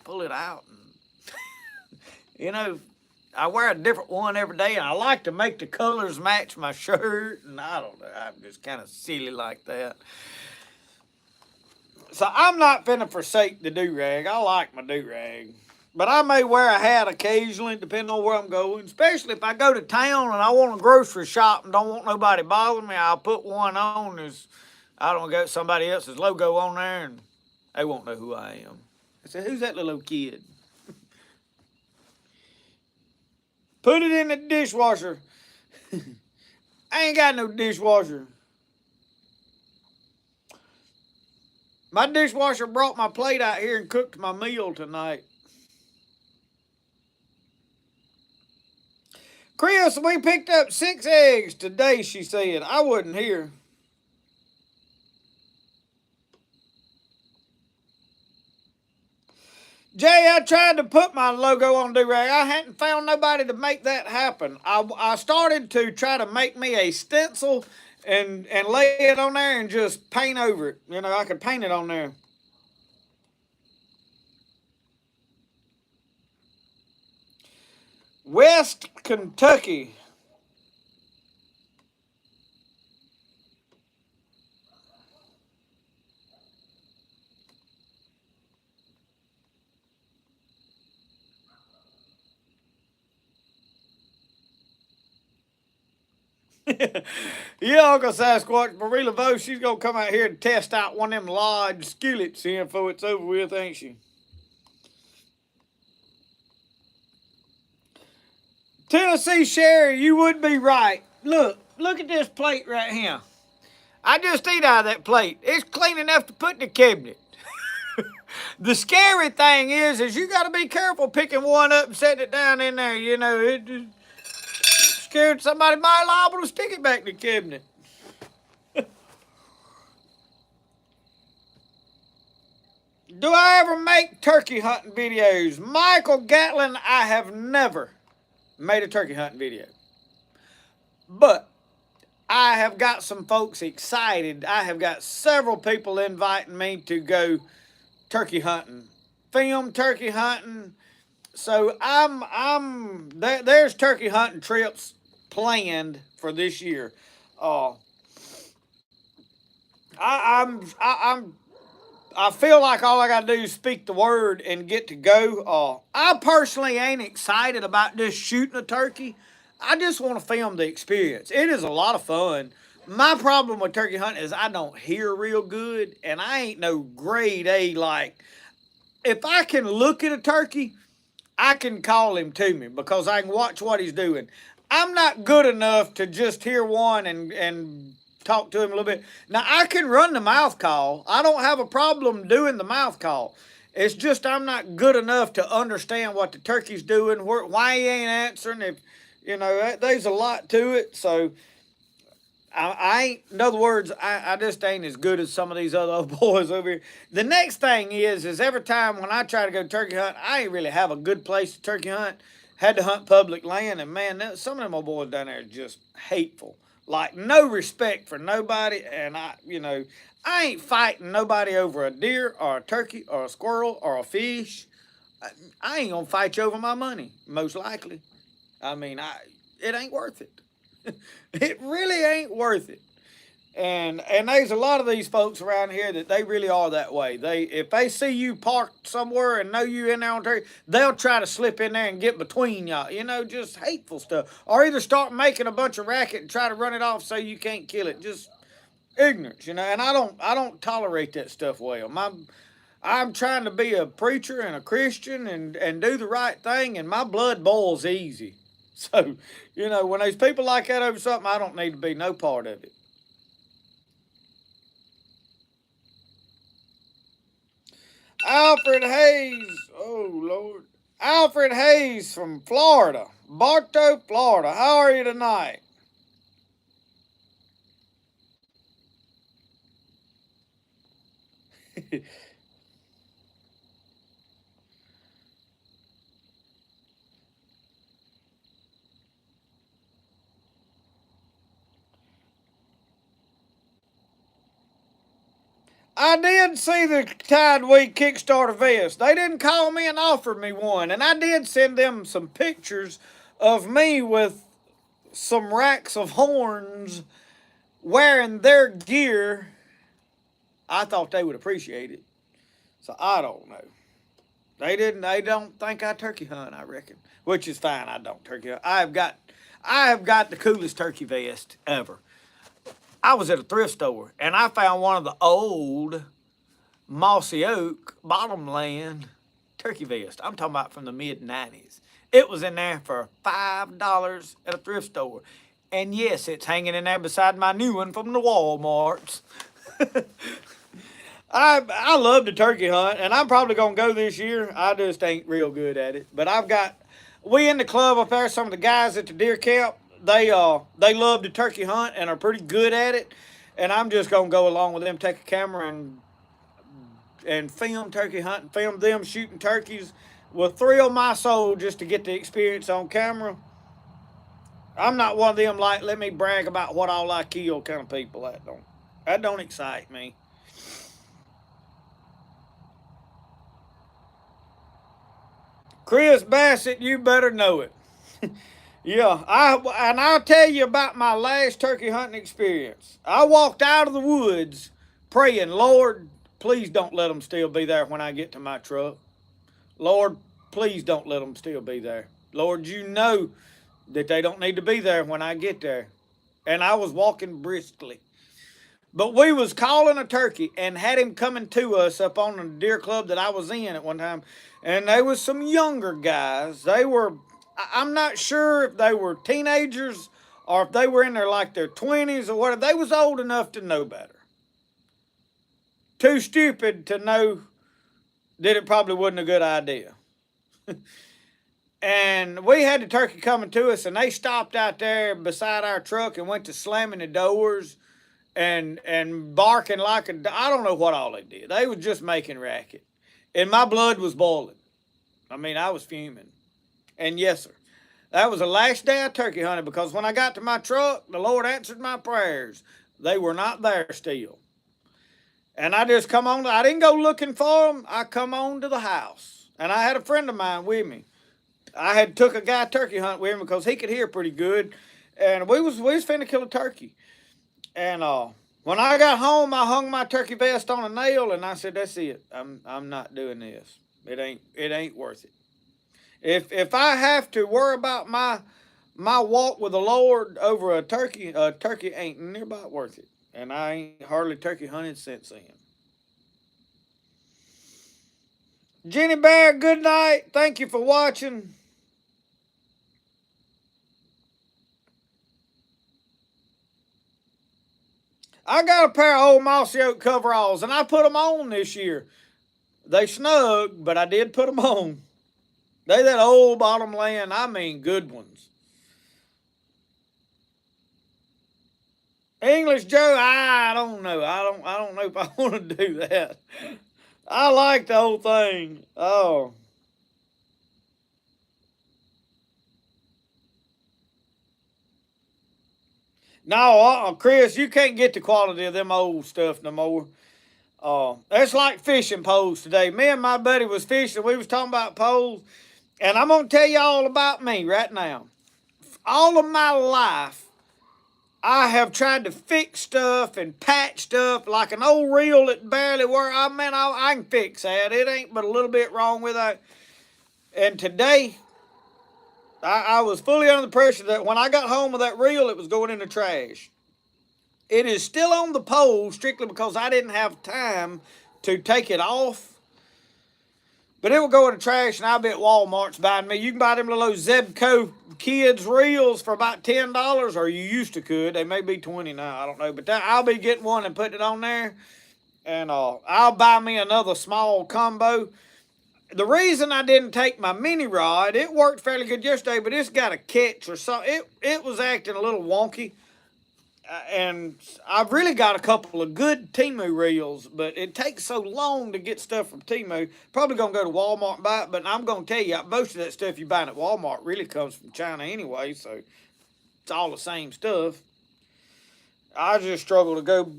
pull it out. And, you know, I wear a different one every day, and I like to make the colors match my shirt. And I don't know, I'm just kind of silly like that. So I'm not finna forsake the do-rag. I like my do-rag. But I may wear a hat occasionally, depending on where I'm going. Especially if I go to town and I want a grocery shop and don't want nobody bothering me, I'll put one on as, I don't got somebody else's logo on there, and they won't know who I am. I said, who's that little old kid? Put it in the dishwasher. I ain't got no dishwasher. My dishwasher brought my plate out here and cooked my meal tonight. Chris, we picked up 6 eggs today, she said. I wasn't here. Jay, I tried to put my logo on do-rag. I hadn't found nobody to make that happen. I started to try to make me a stencil and lay it on there and just paint over it. You know, I could paint it on there. West Kentucky. Yeah, Uncle Sasquatch, Marie Laveau, she's going to come out here and test out one of them lodge skillets here before it's over with, ain't she? Tennessee Sherry, you would be right. Look at this plate right here. I just eat out of that plate. It's clean enough to put in the cabinet. The scary thing is you got to be careful picking one up and setting it down in there. You know, it scared somebody might liable to stick it back in the cabinet. Do I ever make turkey hunting videos? Michael Gatlin, I have never made a turkey hunting video. But I have got some folks excited. I have got several people inviting me to go turkey hunting, film turkey hunting. So there's turkey hunting trips planned for this year. I feel like all I gotta do is speak the word and get to go. I personally ain't excited about just shooting a turkey. I just want to film the experience. It is a lot of fun. My problem with turkey hunting is I don't hear real good, and I ain't no grade A. Like, if I can look at a turkey, I can call him to me because I can watch what he's doing. I'm not good enough to just hear one and talk to him a little bit. Now, I can run the mouth call. I don't have a problem doing the mouth call. It's just I'm not good enough to understand what the turkey's doing, why he ain't answering. If you know, there's a lot to it. So I ain't, in other words, I just ain't as good as some of these other old boys over here. The next thing is every time when I try to go turkey hunt, I ain't really have a good place to turkey hunt. Had to hunt public land, and man, some of them old boys down there are just hateful. Like, no respect for nobody, and I ain't fighting nobody over a deer or a turkey or a squirrel or a fish. I ain't gonna fight you over my money, most likely. I mean, it ain't worth it. It really ain't worth it. And there's a lot of these folks around here that they really are that way. If they see you parked somewhere and know you in there on turkey, they'll try to slip in there and get between y'all. You know, just hateful stuff. Or either start making a bunch of racket and try to run it off so you can't kill it. Just ignorance, you know. And I don't tolerate that stuff well. I'm trying to be a preacher and a Christian and do the right thing, and my blood boils easy. So, you know, when there's people like that over something, I don't need to be no part of it. Alfred Hayes, oh Lord. Alfred Hayes from Florida, Bartow, Florida. How are you tonight? I did see the Tide Week Kickstarter vest. They didn't call me and offer me one. And I did send them some pictures of me with some racks of horns wearing their gear. I thought they would appreciate it. So I don't know. They don't think I turkey hunt, I reckon. Which is fine, I don't turkey hunt. I have got the coolest turkey vest ever. I was at a thrift store and I found one of the old mossy oak bottomland turkey vest. I'm talking about from the mid-90s. It was in there for $5 at a thrift store. And yes, it's hanging in there beside my new one from the Walmarts. I love to turkey hunt, and I'm probably going to go this year. I just ain't real good at it. But we in the club up there, some of the guys at the deer camp, they love to turkey hunt and are pretty good at it. And I'm just going to go along with them, take a camera and film turkey hunting, film them shooting turkeys. Will thrill my soul just to get the experience on camera. I'm not one of them, like, let me brag about what all I kill kind of people. That don't excite me. Chris Bassett, you better know it. Yeah, I'll tell you about my last turkey hunting experience. I walked out of the woods praying, Lord, please don't let them still be there when I get to my truck. Lord, please don't let them still be there. Lord, you know that they don't need to be there when I get there. And I was walking briskly. But we was calling a turkey and had him coming to us up on the deer club that I was in at one time. And there was some younger guys. I'm not sure if they were teenagers or if they were in their like their 20s or whatever. They was old enough to know better. Too stupid to know that it probably wasn't a good idea. And we had the turkey coming to us, and they stopped out there beside our truck and went to slamming the doors and barking like I don't know what all they did. They was just making racket. And my blood was boiling. I mean, I was fuming. And yes, sir, that was the last day I turkey hunted, because when I got to my truck, the Lord answered my prayers. They were not there still. And I just come on. I didn't go looking for them. I come on to the house. And I had a friend of mine with me. I had took a guy turkey hunt with him because he could hear pretty good. And we was finna kill a turkey. And when I got home, I hung my turkey vest on a nail, and I said, "That's it. I'm not doing this. It ain't worth it. If I have to worry about my walk with the Lord over a turkey ain't nearby worth it." And I ain't hardly turkey hunted since then. Jenny Bear, good night. Thank you for watching. I got a pair of old mossy oak coveralls, and I put them on this year. They snug, but I did put them on. They that old bottomland, I mean good ones. English Joe, I don't know. I don't know if I want to do that. I like the whole thing. Oh. No, Chris, you can't get the quality of them old stuff no more. That's like fishing poles today. Me and my buddy was fishing. We was talking about poles. And I'm going to tell you all about me right now. All of my life, I have tried to fix stuff and patch stuff like an old reel that barely works. I can fix that. It ain't but a little bit wrong with it. And today, I was fully under the pressure that when I got home with that reel, it was going in the trash. It is still on the pole strictly because I didn't have time to take it off. But it will go in the trash, and I'll be at Walmart's buying me. You can buy them little Zebco kids reels for about $10, or you used to could. They may be $20 now, I don't know. But I'll be getting one and putting it on there. And I'll buy me another small combo. The reason I didn't take my mini rod, it worked fairly good yesterday, but it's got a catch or something. It was acting a little wonky. And I've really got a couple of good Temu reels, but it takes so long to get stuff from Temu. Probably going to go to Walmart and buy it, but I'm going to tell you, most of that stuff you buy at Walmart really comes from China anyway, so it's all the same stuff. I just struggle to go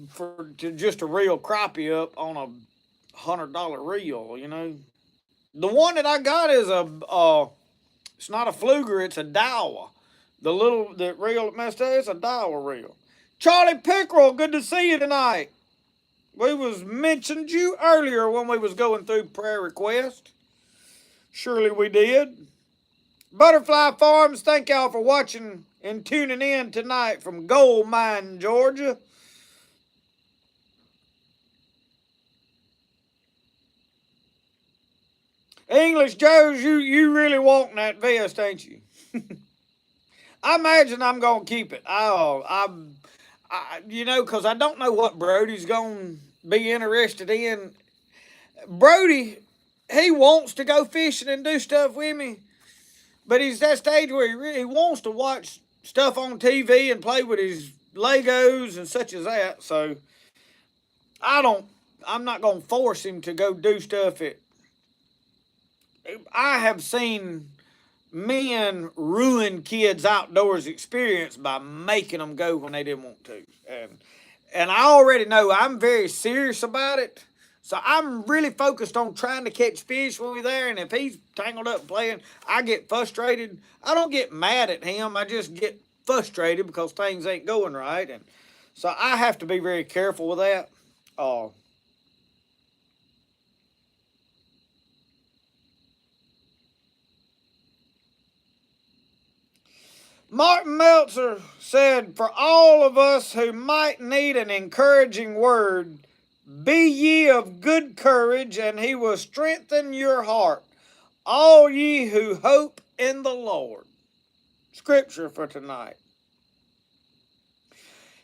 to just a real crappie up on a $100 reel. The one that I got is it's not a fluger, it's a dowel. The reel that messed up, it's a dowel reel. Charlie Pickerel, good to see you tonight. We was mentioned you earlier when we was going through prayer request. Surely we did. Butterfly Farms, thank y'all for watching and tuning in tonight from Gold Mine, Georgia. English Joe's, you really want that vest, ain't you? I imagine I'm gonna keep it. Because I don't know what Brody's gonna be interested in. Brody, he wants to go fishing and do stuff with me, but he's that stage where he really wants to watch stuff on TV and play with his Legos and such as that. So I'm not gonna force him to go do stuff that I have seen men ruin kids' outdoors experience by making them go when they didn't want to. And I already know I'm very serious about it. So I'm really focused on trying to catch fish when we're there. And if he's tangled up playing, I get frustrated. I don't get mad at him. I just get frustrated because things ain't going right. And so I have to be very careful with that. Martin Meltzer said, for all of us who might need an encouraging word, be ye of good courage, and he will strengthen your heart, all ye who hope in the Lord. Scripture for tonight.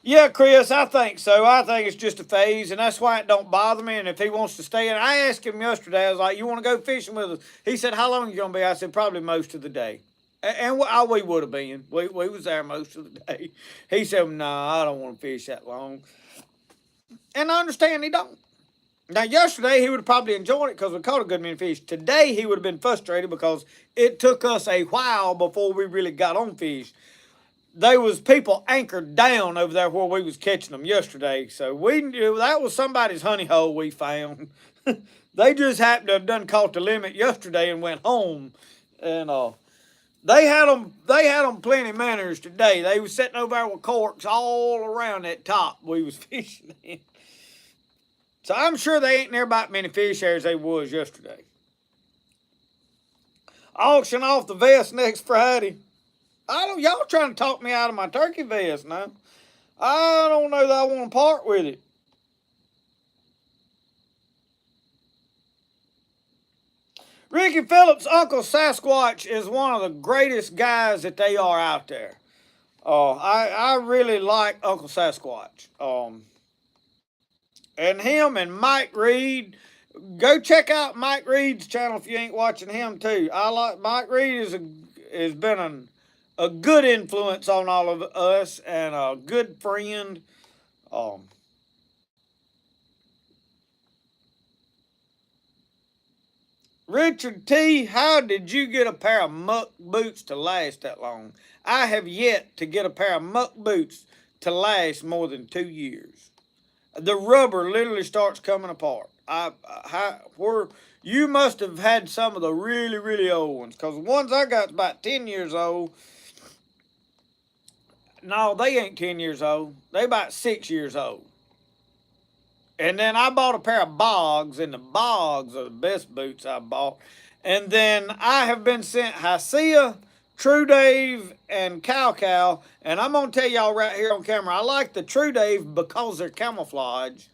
Yeah, Chris, I think so. I think it's just a phase, and that's why it don't bother me. And if he wants to stay in, I asked him yesterday, I was like, you want to go fishing with us? He said, how long are you going to be? I said, probably most of the day. And we would have been. We was there most of the day. He said, nah, I don't want to fish that long. And I understand he don't. Now, yesterday, he would have probably enjoyed it because we caught a good many fish. Today, he would have been frustrated because it took us a while before we really got on fish. There was people anchored down over there where we was catching them yesterday. So we knew that was somebody's honey hole we found. They just happened to have done caught the limit yesterday and went home. And they had them plenty manners today. They was sitting over there with corks all around that top we was fishing in. So I'm sure they ain't near about many fish there as they was yesterday. Auction off the vest next Friday. Y'all trying to talk me out of my turkey vest now. I don't know that I want to part with it. Ricky Phillips' Uncle Sasquatch is one of the greatest guys that they are out there. I really like Uncle Sasquatch. And him and Mike Reed. Go check out Mike Reed's channel if you ain't watching him too. I like Mike Reed has been a good influence on all of us and a good friend. Richard T., how did you get a pair of muck boots to last that long? I have yet to get a pair of muck boots to last more than 2 years. The rubber literally starts coming apart. You must have had some of the really, really old ones, because the ones I got about 10 years old. No, they ain't 10 years old. They about 6 years old. And then I bought a pair of bogs, and the bogs are the best boots I bought. And then I have been sent Hysea, True Dave, and Cow. And I'm going to tell y'all right here on camera, I like the True Dave because they're camouflage.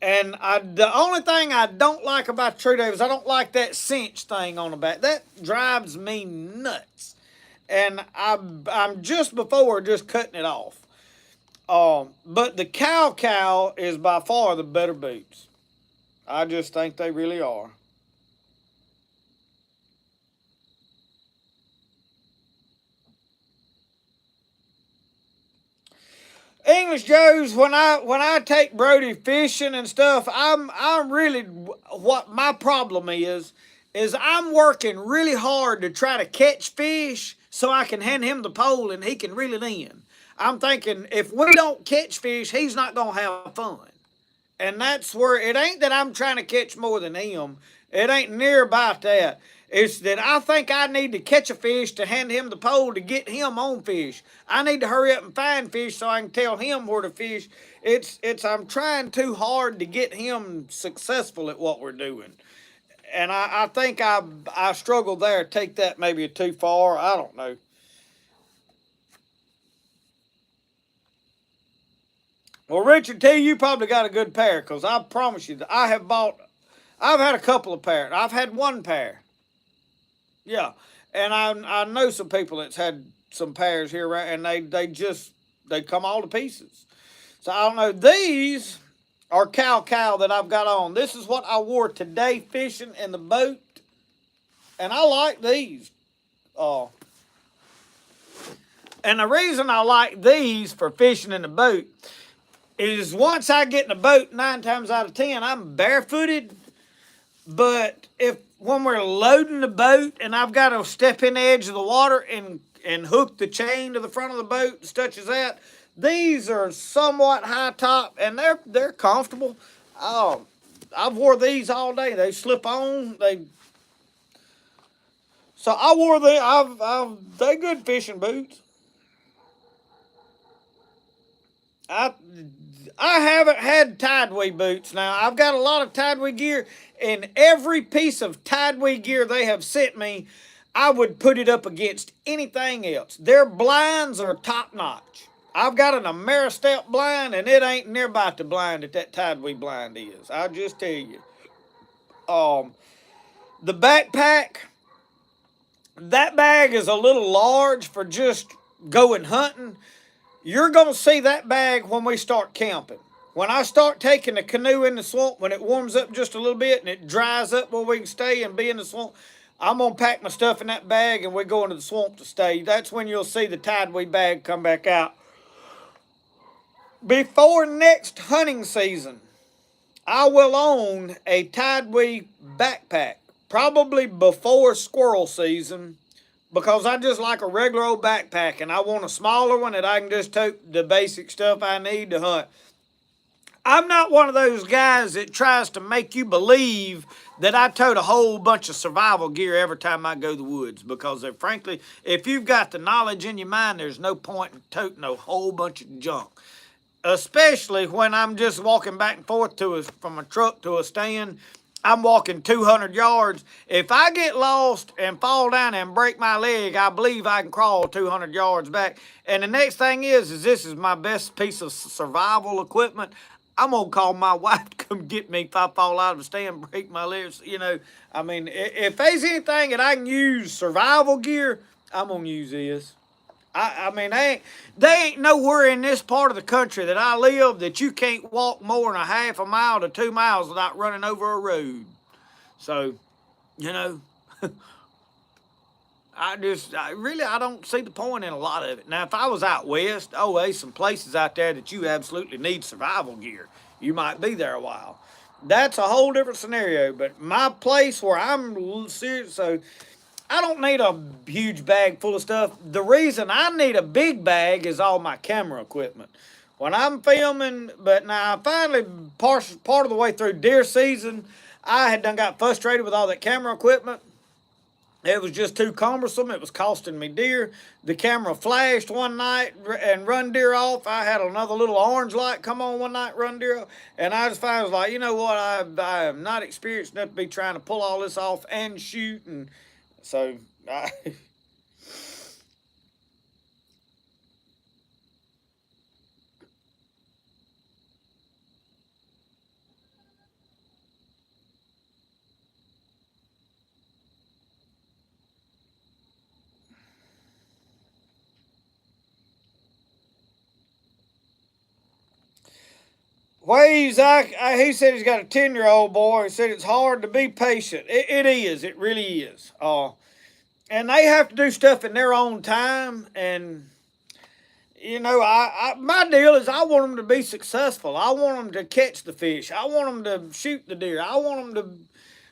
And the only thing I don't like about True Dave is I don't like that cinch thing on the back. That drives me nuts. And I'm just cutting it off. But the Cow is by far the better boots. I just think they really are. English Joe's, when I take Brody fishing and stuff, I'm really, what my problem is I'm working really hard to try to catch fish so I can hand him the pole and he can reel it in. I'm thinking if we don't catch fish, he's not going to have fun. And that's where it ain't that I'm trying to catch more than him. It ain't near about that. It's that I think I need to catch a fish to hand him the pole to get him on fish. I need to hurry up and find fish so I can tell him where to fish. It's I'm trying too hard to get him successful at what we're doing. And I think I struggle there. Take that maybe too far. I don't know. Well, Richard T, you probably got a good pair, because I promise you that I've had a couple of pairs. I've had one pair. Yeah. And I know some people that's had some pairs here, right, and they come all to pieces. So I don't know. These are cow that I've got on. This is what I wore today fishing in the boat. And I like these. And the reason I like these for fishing in the boat is once I get in the boat, 9 times out of 10, I'm barefooted. But when we're loading the boat and I've got to step in the edge of the water and hook the chain to the front of the boat, such as that, these are somewhat high top and they're comfortable. I've wore these all day. They slip on. So I wore they good fishing boots. I haven't had Tideway boots. Now, I've got a lot of Tideway gear, and every piece of Tideway gear they have sent me, I would put it up against anything else. Their blinds are top-notch. I've got an Ameristep blind, and it ain't near about the blind that Tideway blind is. I'll just tell you. The backpack, that bag is a little large for just going hunting. You're going to see that bag when we start camping. When I start taking the canoe in the swamp, when it warms up just a little bit and it dries up where we can stay and be in the swamp, I'm going to pack my stuff in that bag and we go into the swamp to stay. That's when you'll see the Tideway bag come back out. Before next hunting season, I will own a Tideway backpack. Probably before squirrel season, because I just like a regular old backpack and I want a smaller one that I can just tote the basic stuff I need to hunt. I'm not one of those guys that tries to make you believe that I tote a whole bunch of survival gear every time I go to the woods, because frankly, if you've got the knowledge in your mind, there's no point in toting a whole bunch of junk. Especially when I'm just walking back and forth from a truck to a stand. I'm walking 200 yards. If I get lost and fall down and break my leg, I believe I can crawl 200 yards back. And the next thing is this is my best piece of survival equipment. I'm going to call my wife to come get me if I fall out of the stand and break my legs. I mean, if there's anything that I can use survival gear, I'm going to use this. I mean, they ain't nowhere in this part of the country that I live that you can't walk more than a half a mile to 2 miles without running over a road. So, I don't see the point in a lot of it. Now, if I was out west, there's some places out there that you absolutely need survival gear. You might be there a while. That's a whole different scenario. But my place where I'm serious, so I don't need a huge bag full of stuff. The reason I need a big bag is all my camera equipment. When I'm filming, but now finally, part of the way through deer season, I had got frustrated with all that camera equipment. It was just too cumbersome. It was costing me deer. The camera flashed one night and run deer off. I had another little orange light come on one night, run deer off. And I just found, I was like, you know what? I am not experienced enough to be trying to pull all this off and shoot. And so, Waves, he said he's got a 10-year-old boy. He said it's hard to be patient. It is. It really is. And they have to do stuff in their own time. And, my deal is I want them to be successful. I want them to catch the fish. I want them to shoot the deer. I want them to...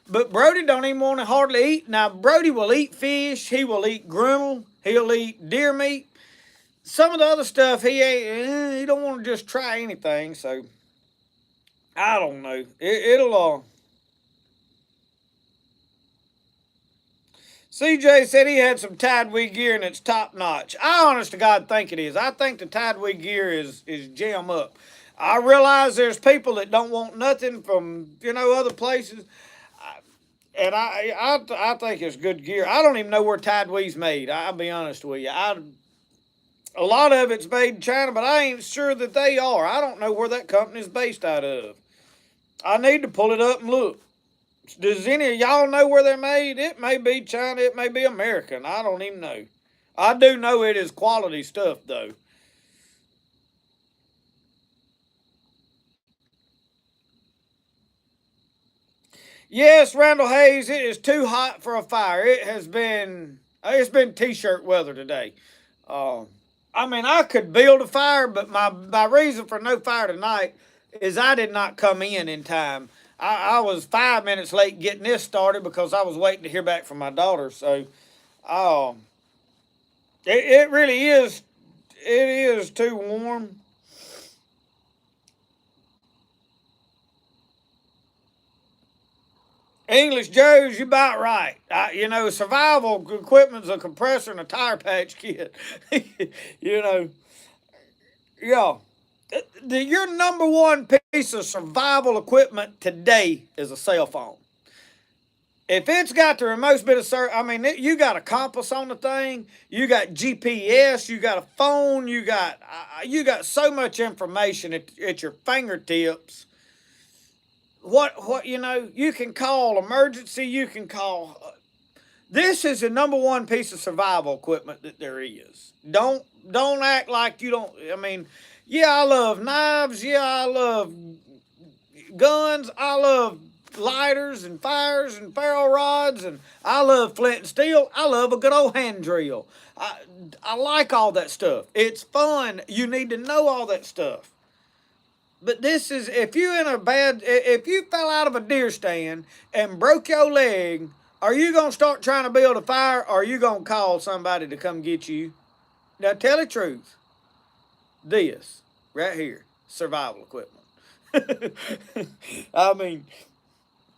But Brody don't even want to hardly eat. Now, Brody will eat fish. He will eat griddle. He'll eat deer meat. some of the other stuff he ain't. He don't want to just try anything. So I don't know. It'll. CJ said he had some Tidewee gear and it's top notch. I honest to God think it is. I think the Tidewee gear is jam up. I realize there's people that don't want nothing from other places, and I think it's good gear. I don't even know where Tidewee's made. I'll be honest with you. A lot of it's made in China, but I ain't sure that they are. I don't know where that company's based out of. I need to pull it up and look. Does any of y'all know where they're made? It may be China, it may be American. I don't even know. I do know it is quality stuff, though. Yes, Randall Hayes, it is too hot for a fire. It's been t-shirt weather today. Uh, I mean, I could build a fire, but my reason for no fire tonight is I did not come in time. I was 5 minutes late getting this started because I was waiting to hear back from my daughter. So, um, it really is. It is too warm. English Joe's, you about right. Survival equipment's a compressor and a tire patch kit. you know, yeah. Your number one piece of survival equipment today is a cell phone. If it's got the remote bit of service, I mean, you got a compass on the thing, you got GPS, you got a phone, you got so much information at your fingertips. You can call emergency, you can call. This is the number one piece of survival equipment that there is. Don't act like you don't. I mean, yeah, I love knives. Yeah, I love guns. I love lighters and fires and ferro rods, and I love flint and steel. I love a good old hand drill. I like all that stuff. It's fun. You need to know all that stuff. But this is if you fell out of a deer stand and broke your leg, are you gonna start trying to build a fire, or are you gonna call somebody to come get you? Now tell the truth. This right here, survival equipment. I mean,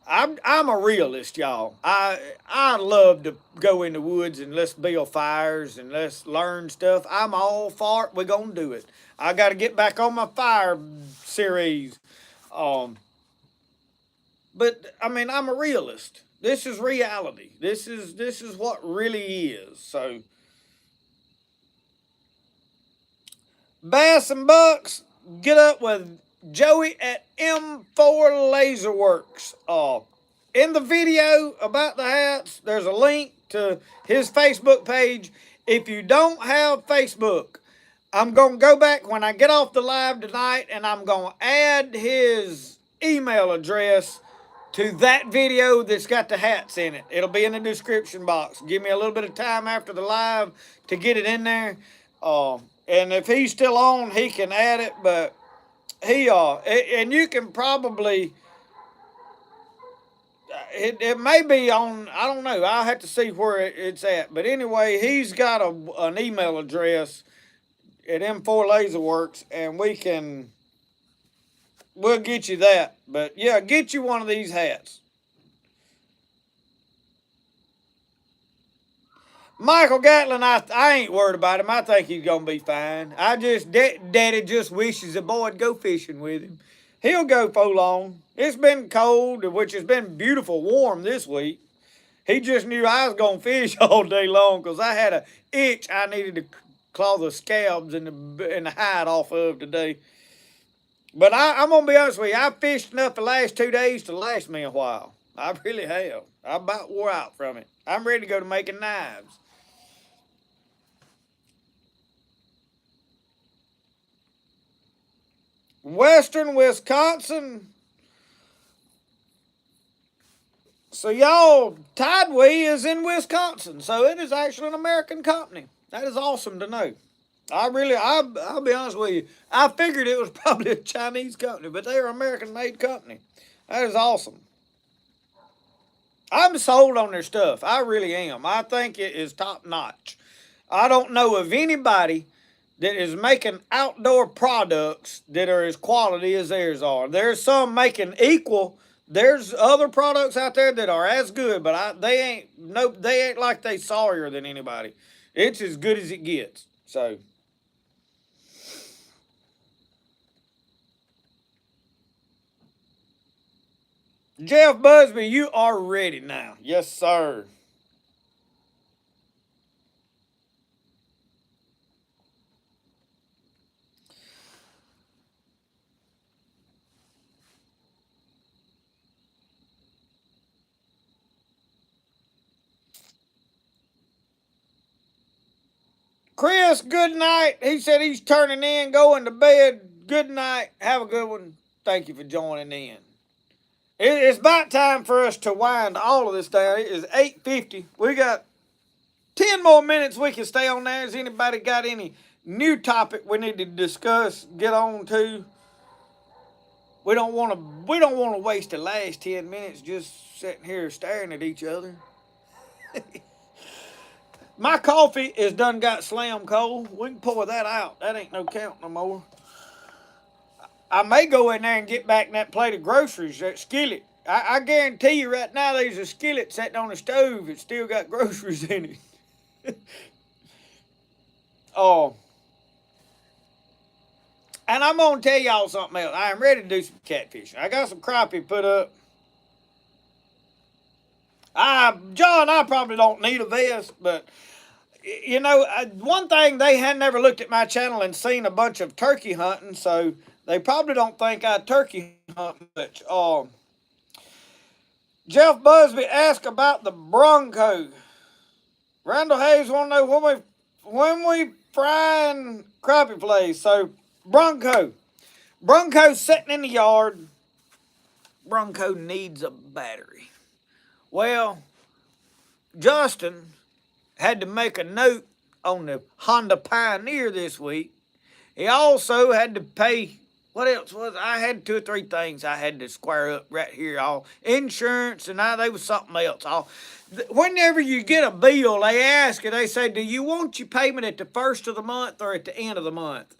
I'm a realist, y'all. I love to go in the woods and let's build fires and let's learn stuff. I'm all for it. We're gonna do it. I got to get back on my fire series. Um, but I mean, I'm a realist. This is reality. This is what really is. So, Bass and Bucks, get up with Joey at M4 Laserworks. In the video about the hats, there's a link to his Facebook page. If you don't have Facebook, I'm going to go back when I get off the live tonight and I'm going to add his email address to that video that's got the hats in it. It'll be in the description box. Give me a little bit of time after the live to get it in there. And if he's still on, he can add it, but and you can probably, it may be on, I don't know, I'll have to see where it's at. But anyway, he's got an email address at M4 Laserworks, and we'll get you that. But yeah, get you one of these hats. Michael Gatlin, I ain't worried about him. I think he's gonna be fine. Daddy just wishes a boy'd go fishing with him. He'll go for long. It's been cold, which has been beautiful warm this week. He just knew I was gonna fish all day long because I had a itch I needed to claw the scabs and the hide off of today. But I'm gonna be honest with you. I fished enough the last 2 days to last me a while. I really have. I about wore out from it. I'm ready to go to making knives. Western Wisconsin. So y'all, Tidewee is in Wisconsin, so it is actually an American company. That is awesome to know. I'll be honest with you. I figured it was probably a Chinese company, but they're an American-made company. That is awesome. I'm sold on their stuff. I really am. I think it is top notch. I don't know of anybody that is making outdoor products that are as quality as theirs are. There's some making equal. There's other products out there that are as good, but they ain't like they sorrier than anybody. It's as good as it gets. So Jeff Busby, you are ready now. Yes, sir. Chris, good night. He said he's turning in, going to bed. Good night. Have a good one. Thank you for joining in. It's about time for us to wind all of this down. It is 8:50. We got 10 more minutes we can stay on there. Has anybody got any new topic we need to discuss, get on to? We don't want to waste the last 10 minutes just sitting here staring at each other. My coffee is done got slam cold. We can pour that out. That ain't no count no more. I may go in there and get back that plate of groceries, that skillet. I guarantee you right now there's a skillet sitting on the stove that still got groceries in it. Oh. And I'm going to tell y'all something else. I am ready to do some catfishing. I got some crappie put up. John, I probably don't need a vest, but you know, one thing, they had never looked at my channel and seen a bunch of turkey hunting, so they probably don't think I turkey hunt much. Jeff Busby asked about the Bronco. Randall Hayes want to know when we frying crappie plays. So Bronco's sitting in the yard. Bronco needs a battery. Well, Justin had to make a note on the Honda Pioneer this week. He also had to pay, what else was it? I had 2 or 3 things I had to square up right here. All insurance, and there was something else. Whenever you get a bill, they ask you, they say, do you want your payment at the first of the month or at the end of the month?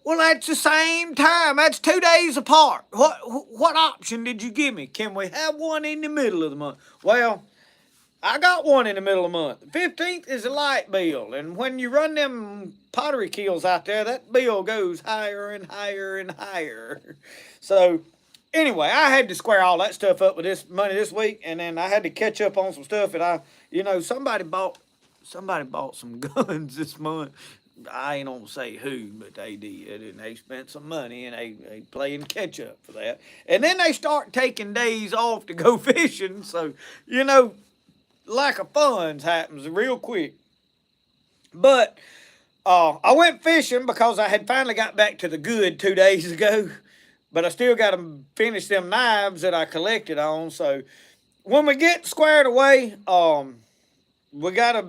Well, that's the same time. That's 2 days apart. What option did you give me? Can we have one in the middle of the month? Well, I got one in the middle of the month. The 15th is a light bill, and when you run them pottery kilns out there, that bill goes higher and higher and higher. So, anyway, I had to square all that stuff up with this money this week, and then I had to catch up on some stuff. And somebody bought some guns this month. I ain't gonna say who, but they did, and they spent some money, and they playing catch up for that. And then they start taking days off to go fishing, so lack of funds happens real quick. But I went fishing because I had finally got back to the good 2 days ago, but I still got to finish them knives that I collected on. So when we get squared away, we got to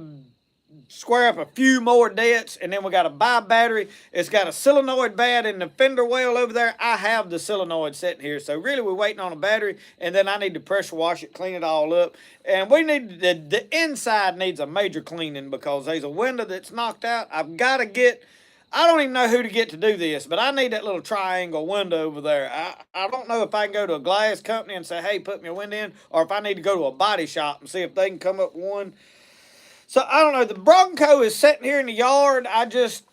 square up a few more debts, and then we got to buy a battery. It's got a solenoid bat in the fender well over there. I have the solenoid sitting here, so really we're waiting on a battery, and then I need to pressure wash it, clean it all up, and we need the inside needs a major cleaning because there's a window that's knocked out. I don't even know who to get to do this, but I need that little triangle window over there. I don't know if I can go to a glass company and say, hey, put me a window in, or if I need to go to a body shop and see if they can come up with one. So, I don't know. The Bronco is sitting here in the yard. I just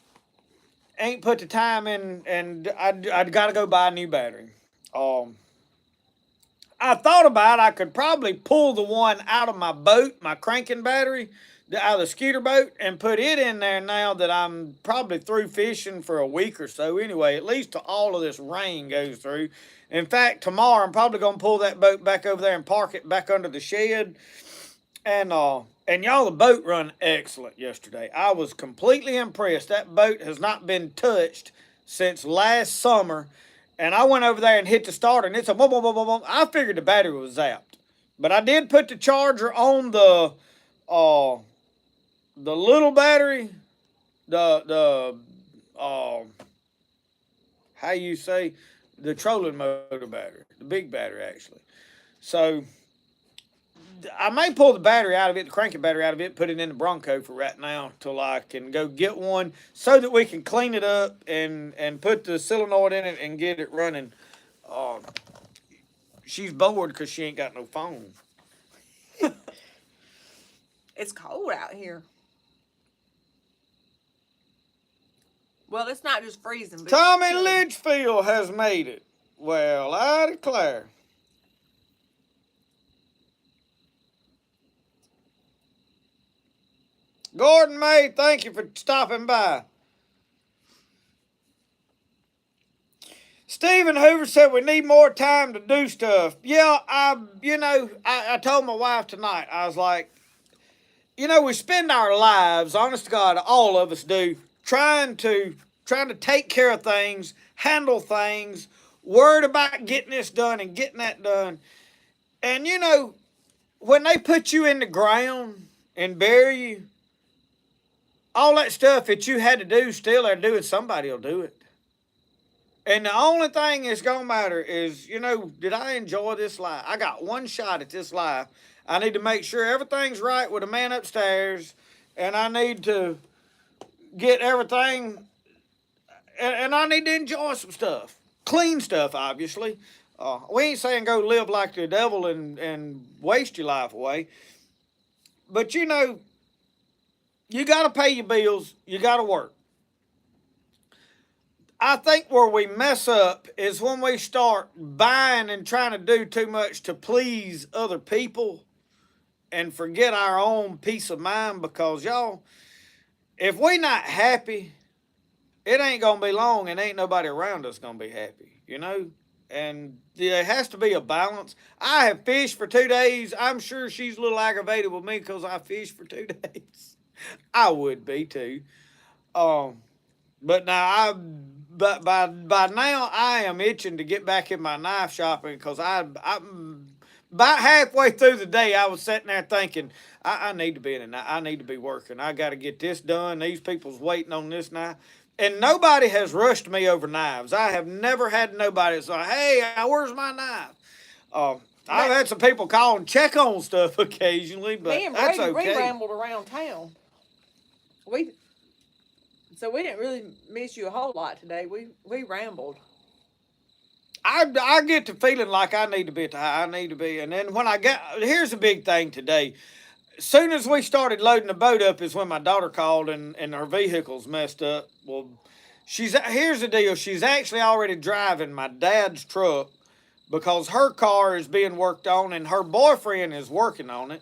ain't put the time in, and I'd got to go buy a new battery. I thought about I could probably pull the one out of my boat, my cranking battery, out of the scooter boat, and put it in there now that I'm probably through fishing for a week or so. Anyway, at least till all of this rain goes through. In fact, tomorrow I'm probably going to pull that boat back over there and park it back under the shed. And y'all, the boat run excellent yesterday. I was completely impressed. That boat has not been touched since last summer. And I went over there and hit the starter, and it's a boom, boom, boom, boom, boom. I figured the battery was zapped. But I did put the charger on the little battery, how you say, the trolling motor battery, the big battery actually. So I may pull the battery out of it, the cranking battery out of it, put it in the Bronco for right now till I can go get one so that we can clean it up and put the solenoid in it and get it running. Uh, she's bored because she ain't got no phone. It's cold out here. Well, it's not just freezing. But Tommy Litchfield has made it. Well, I declare. Gordon May, thank you for stopping by. Stephen Hoover said we need more time to do stuff. Yeah, I told my wife tonight, I was like, we spend our lives, honest to God, all of us do, trying to take care of things, handle things, worried about getting this done and getting that done. And when they put you in the ground and bury you, all that stuff that you had to do still they're doing, somebody will do it. And the only thing that's going to matter is, did I enjoy this life? I got one shot at this life. I need to make sure everything's right with the man upstairs, and I need to get everything, and I need to enjoy some stuff. Clean stuff, obviously. We ain't saying go live like the devil and waste your life away. But, you got to pay your bills. You got to work. I think where we mess up is when we start buying and trying to do too much to please other people and forget our own peace of mind, because, y'all, if we not happy, it ain't going to be long and ain't nobody around us going to be happy, And there has to be a balance. I have fished for 2 days. I'm sure she's a little aggravated with me because I fished for 2 days. I would be too. But now but by now I am itching to get back in my knife shopping, because I'm about halfway through the day I was sitting there thinking I need to be in it. I need to be working. I got to get this done. These people's waiting on this knife. And nobody has rushed me over knives. I have never had nobody say, hey, where's my knife? I've had some people call and check on stuff occasionally, but me and that's Brady, okay. We rambled around town. So we didn't really miss you a whole lot today. We rambled. I get to feeling like I need to be at the high. I need to be. And then when here's the big thing today. As soon as we started loading the boat up is when my daughter called and her vehicle's messed up. Well, here's the deal. She's actually already driving my dad's truck because her car is being worked on and her boyfriend is working on it.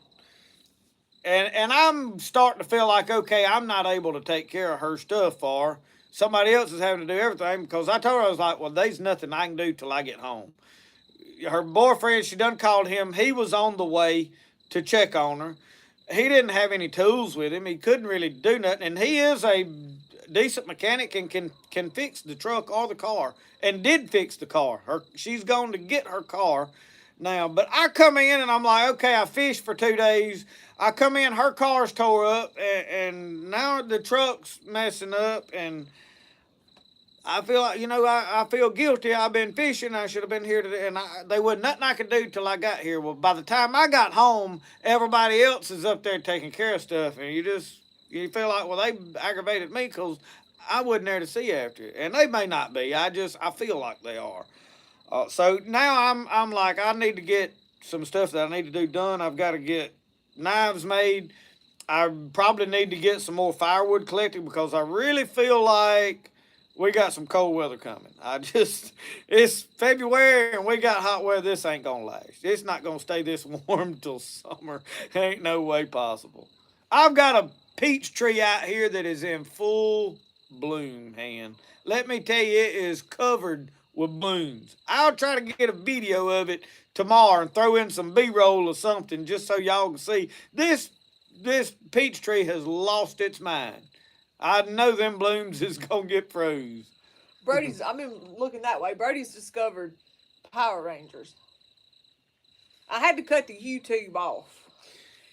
And I'm starting to feel like, okay, I'm not able to take care of her stuff for her. Somebody else is having to do everything, because I told her, I was like, well, there's nothing I can do till I get home. Her boyfriend, she done called him. He was on the way to check on her. He didn't have any tools with him. He couldn't really do nothing. And he is a decent mechanic and can fix the truck or the car, and did fix the car. She's going to get her car now. But I come in and I'm like, okay, I fished for 2 days. I come in, her car's tore up, and now the truck's messing up, and I feel like, I feel guilty. I've been fishing. I should have been here today, and there wasn't nothing I could do till I got here. Well, by the time I got home, everybody else is up there taking care of stuff, and you feel like, well, they aggravated me because I wasn't there to see after it, and they may not be. I feel like they are. So now I'm like, I need to get some stuff that I need to do done. I've got to get knives made. I probably need to get some more firewood collected, because I really feel like we got some cold weather coming. It's February and we got hot weather. This ain't gonna last. It's not gonna stay this warm till summer. Ain't no way possible. I've got a peach tree out here that is in full bloom, hand. Let me tell you, it is covered with blooms. I'll try to get a video of it tomorrow and throw in some B-roll or something just so y'all can see. This peach tree has lost its mind. I know them blooms is gonna get froze. I've been looking that way. Brody's discovered Power Rangers. I had to cut the YouTube off.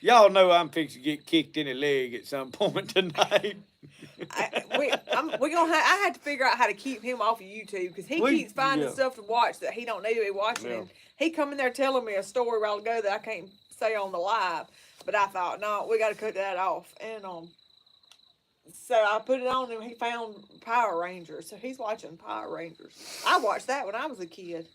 Y'all know I'm fixing to get kicked in the leg at some point tonight. I had to figure out how to keep him off of YouTube, because he keeps finding stuff to watch that he don't need to be watching. Yeah. And he come in there telling me a story a while ago that I can't say on the live. But I thought, no, we got to cut that off. And so I put it on, and he found Power Rangers. So he's watching Power Rangers. I watched that when I was a kid.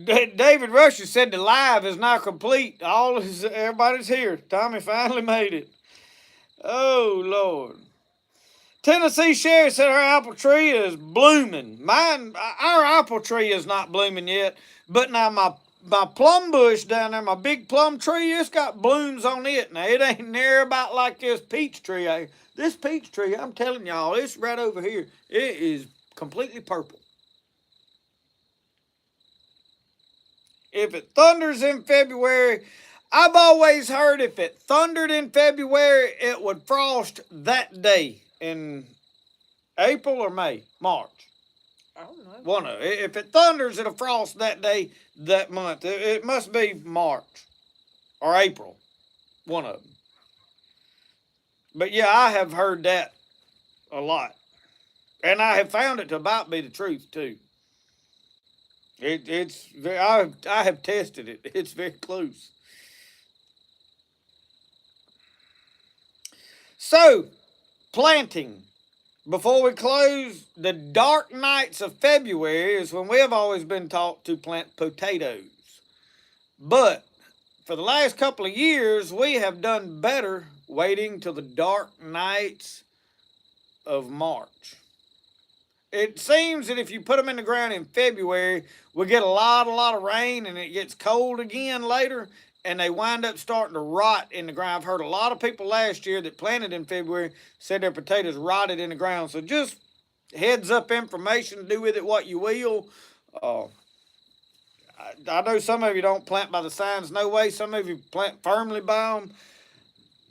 David Rusher said the live is now complete. Everybody's here. Tommy finally made it. Oh Lord. Tennessee Sherry said her apple tree is blooming. Our apple tree is not blooming yet, but now my plum bush down there, my big plum tree, it's got blooms on it. Now it ain't near about like this peach tree. This peach tree, I'm telling y'all, it's right over here. It is completely purple. If it thunders in February, I've always heard if it thundered in February, it would frost that day in April or May, March. I don't know. One of it. If it thunders, it'll frost that day, that month. It must be March or April. One of them. But yeah, I have heard that a lot. And I have found it to about be the truth too. I have tested it. It's very close. So, planting. Before we close, the dark nights of February is when we have always been taught to plant potatoes. But for the last couple of years, we have done better waiting till the dark nights of March. It seems that if you put them in the ground in February, we get a lot of rain, and it gets cold again later, and they wind up starting to rot in the ground. I've heard a lot of people last year that planted in February said their potatoes rotted in the ground. So just heads up information, do with it what you will. I know some of you don't plant by the signs, no way. Some of you plant firmly by them.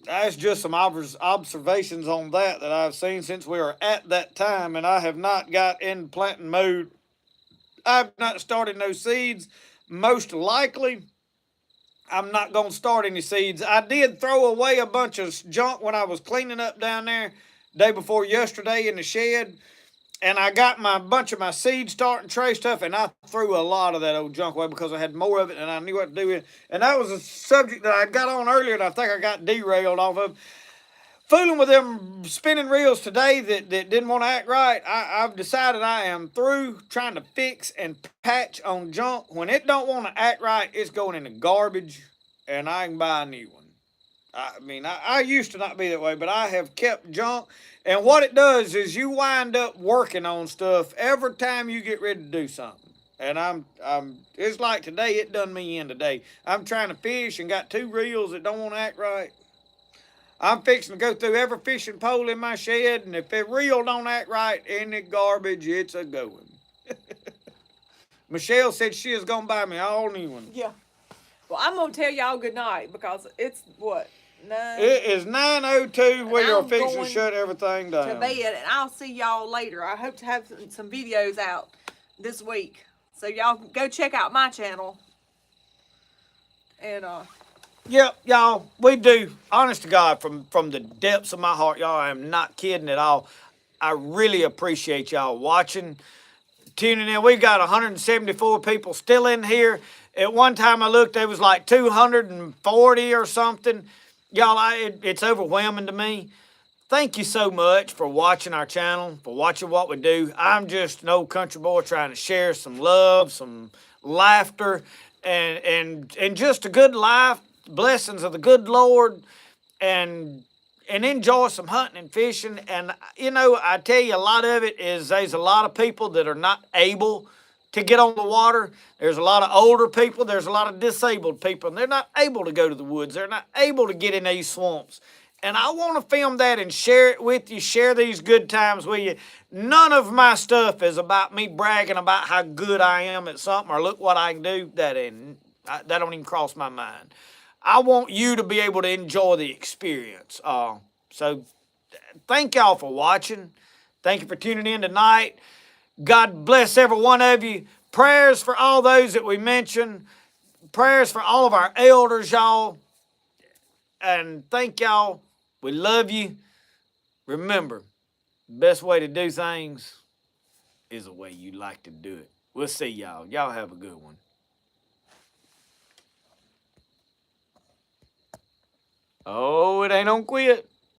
That's just some observations on that I've seen since we were at that time, and I have not got in planting mode. I've not started no seeds. Most likely, I'm not going to start any seeds. I did throw away a bunch of junk when I was cleaning up down there day before yesterday in the shed, and I got my bunch of my seed starting tray stuff, and I threw a lot of that old junk away because I had more of it and I knew what to do with it. And that was a subject that I got on earlier, and I think I got derailed off of. Fooling with them spinning reels today that didn't want to act right. I've decided I am through trying to fix and patch on junk. When it don't want to act right, it's going in the garbage, and I can buy a new one. I used to not be that way, but I have kept junk. And what it does is you wind up working on stuff every time you get ready to do something. And it's like today, it done me in today. I'm trying to fish and got 2 reels that don't want to act right. I'm fixing to go through every fishing pole in my shed, and if the reel don't act right in the garbage, it's a going. Michelle said she is going to buy me all new ones. Yeah. Well, I'm going to tell y'all good night because it's what? 9? It is 9:02. We are fixing to shut everything down. To bed, and I'll see y'all later. I hope to have some videos out this week. So y'all go check out my channel. And Yep, y'all, we do. Honest to God, from the depths of my heart, y'all, I am not kidding at all. I really appreciate y'all watching, tuning in. We got 174 people still in here. At one time I looked, there was like 240 or something. Y'all, it's overwhelming to me. Thank you so much for watching our channel, for watching what we do. I'm just an old country boy trying to share some love, some laughter, and just a good life. Blessings of the good Lord, and enjoy some hunting and fishing. And I tell you, a lot of it is there's a lot of people that are not able to get on the water. There's a lot of older people, there's a lot of disabled people, and they're not able to go to the woods. They're not able to get in these swamps. And I want to film that and share it with you, share these good times with you. None of my stuff is about me bragging about how good I am at something or look what I can do. That don't even cross my mind. I want you to be able to enjoy the experience. So thank y'all for watching. Thank you for tuning in tonight. God bless every one of you. Prayers for all those that we mentioned. prayers for all of our elders, y'all. And thank y'all. We love you. Remember, the best way to do things is the way you like to do it. We'll see y'all. Y'all have a good one. Oh, it ain't on quit.